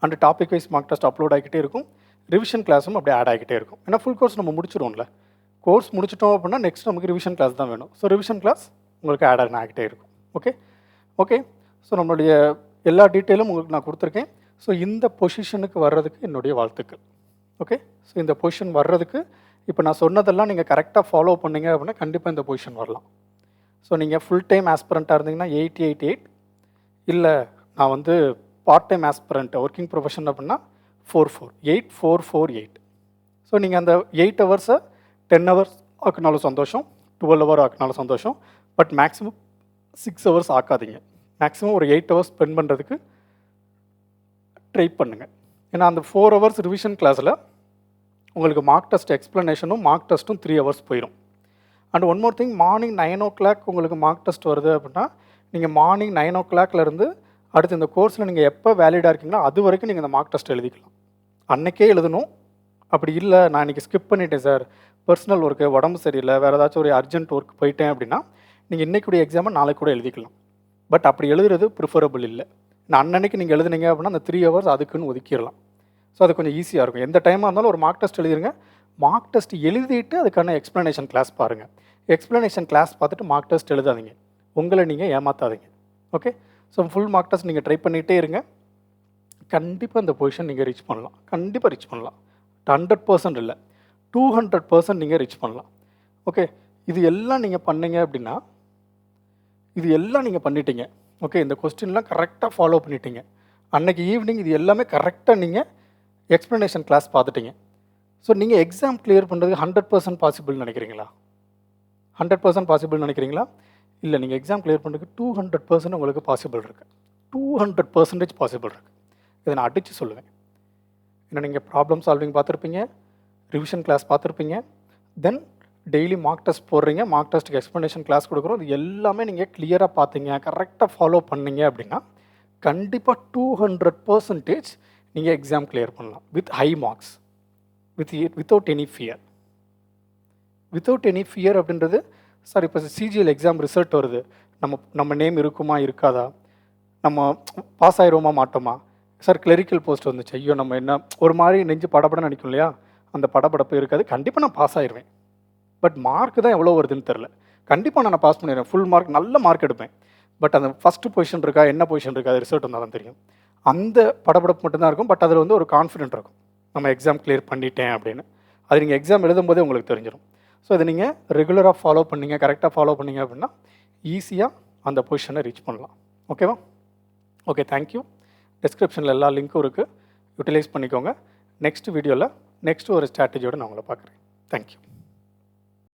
And topic wise mark test upload ஆகிக்கிட்டே இருக்கும். ரிவிஷன் கிளாஸும் அப்படியே ஆட் ஆகிக்கிட்டே இருக்கும். ஏன்னா ஃபுல் கோர்ஸ் நம்ம முடிச்சிடுவோம்ல. கோர்ஸ் முடிச்சிட்டோம் அப்படின்னா நெக்ஸ்ட் நமக்கு ரிவிஷன் கிளாஸ் தான் வேணும். ஸோ ரிவிஷன் கிளாஸ் உங்களுக்கு ஆட் ஆகிட்டே இருக்கும். ஓகே, ஸோ நம்மளுடைய எல்லா டீட்டெயிலும் உங்களுக்கு நான் கொடுத்துருக்கேன். ஸோ இந்த பொசிஷனுக்கு வர்றதுக்கு என்னுடைய வாழ்த்துக்கள். ஓகே, ஸோ இந்த பொசிஷன் வர்றதுக்கு இப்போ நான் சொன்னதெல்லாம் நீங்கள் கரெக்டாக ஃபாலோ பண்ணீங்க அப்படின்னா கண்டிப்பாக இந்த பொசிஷன் வரலாம். ஸோ நீங்கள் ஃபுல் டைம் ஆஸ்பிரண்ட்டாக இருந்தீங்கன்னா 888, இல்லை நான் வந்து part time aspirant working profession அப்படின்னா 448448. ஸோ நீங்கள் அந்த 8 hours 10 hours ஆக்குனாலும் சந்தோஷம், 12 ஹவர் ஆக்கினாலும் சந்தோஷம். பட் மேக்ஸிமம் 6 ஹவர்ஸ் ஆக்காதீங்க. மேக்ஸிமம் ஒரு 8 ஹவர்ஸ் ஸ்பெண்ட் பண்ணுறதுக்கு ட்ரை பண்ணுங்கள். ஏன்னா அந்த 4 ஹவர்ஸ் ரிவிஷன் கிளாஸில் உங்களுக்கு மார்க் டெஸ்ட் எக்ஸ்ப்ளனேஷனும் மார்க் டெஸ்ட்டும் 3 ஹவர்ஸ் போயிடும். And one more thing, morning 9 o'clock உங்களுக்கு மார்க் டெஸ்ட் வருது அப்படின்னா நீங்கள் மார்னிங் 9 o'clockலேருந்து அடுத்து இந்த கோர்ஸில் நீங்கள் எப்போ வேலிடாக இருக்கீங்களோ அது வரைக்கும் நீங்கள் இந்த மார்க் டெஸ்ட் எழுதிக்கலாம். அன்றைக்கே எழுதணும். அப்படி இல்லை நான் இன்றைக்கி ஸ்கிப் பண்ணிட்டேன் சார், பர்சனல் ஒர்க்கு, உடம்பு சரியில்லை, வேறு ஏதாச்சும் ஒரு அர்ஜென்ட் ஒர்க் போயிட்டேன் அப்படின்னா நீங்கள் இன்றைக்குடைய எக்ஸாமை நாளைக்கு கூட எழுதிக்கலாம். பட் அப்படி எழுதுறது ப்ரிஃபரபிள் இல்லை. நான் அன்னன்னைக்கு நீங்கள் எழுதுனீங்க அப்படின்னா அந்த 3 ஹவர்ஸ் அதுக்குன்னு ஒதுக்கிடலாம். ஸோ அது கொஞ்சம் ஈஸியாக இருக்கும். எந்த டைமாக இருந்தாலும் ஒரு மார்க் டெஸ்ட் எழுதிருங்க. மார்க் டெஸ்ட் எழுதிட்டு அதுக்கான எக்ஸ்ப்ளனேஷன் கிளாஸ் பாருங்கள். எக்ஸ்ப்ளனேஷன் கிளாஸ் பார்த்துட்டு மார்க் டெஸ்ட் எழுதாதீங்க. உங்களை நீங்கள் ஏமாற்றாதீங்க. Okay, so full mark test நீங்கள் ட்ரை பண்ணிகிட்டே இருங்க. கண்டிப்பாக இந்த பொசிஷன் நீங்கள் ரீச் பண்ணலாம். கண்டிப்பாக ரீச் பண்ணலாம். 100% இல்லை, 200% நீங்கள் ரீச் பண்ணலாம். ஓகே, இது எல்லாம் நீங்கள் பண்ணீங்க அப்படின்னா, இது எல்லாம் நீங்கள் பண்ணிட்டீங்க. ஓகே, இந்த கொஸ்டின்லாம் கரெக்டாக ஃபாலோ பண்ணிட்டீங்க. அன்றைக்கி ஈவினிங் இது எல்லாமே கரெக்டாக நீங்கள் எக்ஸ்ப்ளனேஷன் கிளாஸ் பார்த்துட்டீங்க. ஸோ நீங்கள் எக்ஸாம் கிளியர் பண்ணுறது 100% பாசிபிள் நினைக்கிறீங்களா? 100% பாசிபிள் நினைக்கிறீங்களா? இல்லை, நீங்கள் எக்ஸாம் கிளியர் பண்ணுறதுக்கு 200% உங்களுக்கு பாசிபிள் இருக்குது. 200% பாசிபிள் இருக்குது. இதை நான் அடித்து சொல்லுவேன். ஏன்னா நீங்கள் ப்ராப்ளம் சால்விங் பார்த்துருப்பீங்க, ரிவிஷன் கிளாஸ் பார்த்துருப்பீங்க, தென் டெய்லி மார்க் டெஸ்ட் போடுறீங்க, மார்க் டெஸ்ட்டுக்கு எக்ஸ்ப்ளனேஷன் கிளாஸ் கொடுக்குறோம். இது எல்லாமே நீங்கள் கிளியராக பார்த்தீங்க, கரெக்டாக ஃபாலோ பண்ணீங்க அப்படின்னா கண்டிப்பாக 200% நீங்கள் எக்ஸாம் கிளியர் பண்ணலாம் with high marks, without any fear. Without any fear அப்படின்றது, சார் இப்போ சிஜிஎல் எக்ஸாம் ரிசல்ட் வருது, நம்ம நேம் இருக்குமா இருக்காதா, நம்ம பாஸ் ஆயிடுவோமா மாட்டோமா, சார் கிளரிக்கல் போஸ்ட் வந்துச்சு, ஐயோ நம்ம என்ன ஒரு மாதிரி நெஞ்சு படப்படன்னு நினைக்கும் இல்லையா, அந்த படப்படப்பு இருக்காது. கண்டிப்பாக நான் பாஸ் ஆயிடுவேன். பட் மார்க் தான் எவ்வளோ வருதுன்னு தெரில. கண்டிப்பாக நான் பாஸ் பண்ணிடுவேன், ஃபுல் மார்க், நல்ல மார்க் எடுப்பேன். பட் அந்த ஃபஸ்ட்டு பொசிஷன் இருக்கா, என்ன பொசிஷன் இருக்கா, அது ரிசல்ட் வந்தால் தான் தெரியும். அந்த படப்படப்பு மட்டும்தான் இருக்கும். பட் அதில் வந்து ஒரு கான்ஃபிடென்ட் இருக்கும், நம்ம எக்ஸாம் கிளியர் பண்ணிட்டேன் அப்படின்னு. அது நீங்கள் எக்ஸாம் எழுதும்போதே உங்களுக்கு தெரிஞ்சிடும். ஸோ இதை நீங்கள் ரெகுலராக ஃபாலோ பண்ணீங்க, கரெக்டாக ஃபாலோ பண்ணீங்க அப்படின்னா ஈஸியாக அந்த பொசிஷனை ரீச் பண்ணலாம். ஓகேவா? Okay, thank you. டிஸ்கிரிப்ஷனில் எல்லா லிங்க்கும் இருக்குது, யூட்டிலைஸ் பண்ணிக்கோங்க. நெக்ஸ்ட் வீடியோவில் நெக்ஸ்ட்டு ஒரு ஸ்ட்ராட்டஜியோடு நான் உங்களை பார்க்குறேன். தேங்க்யூ.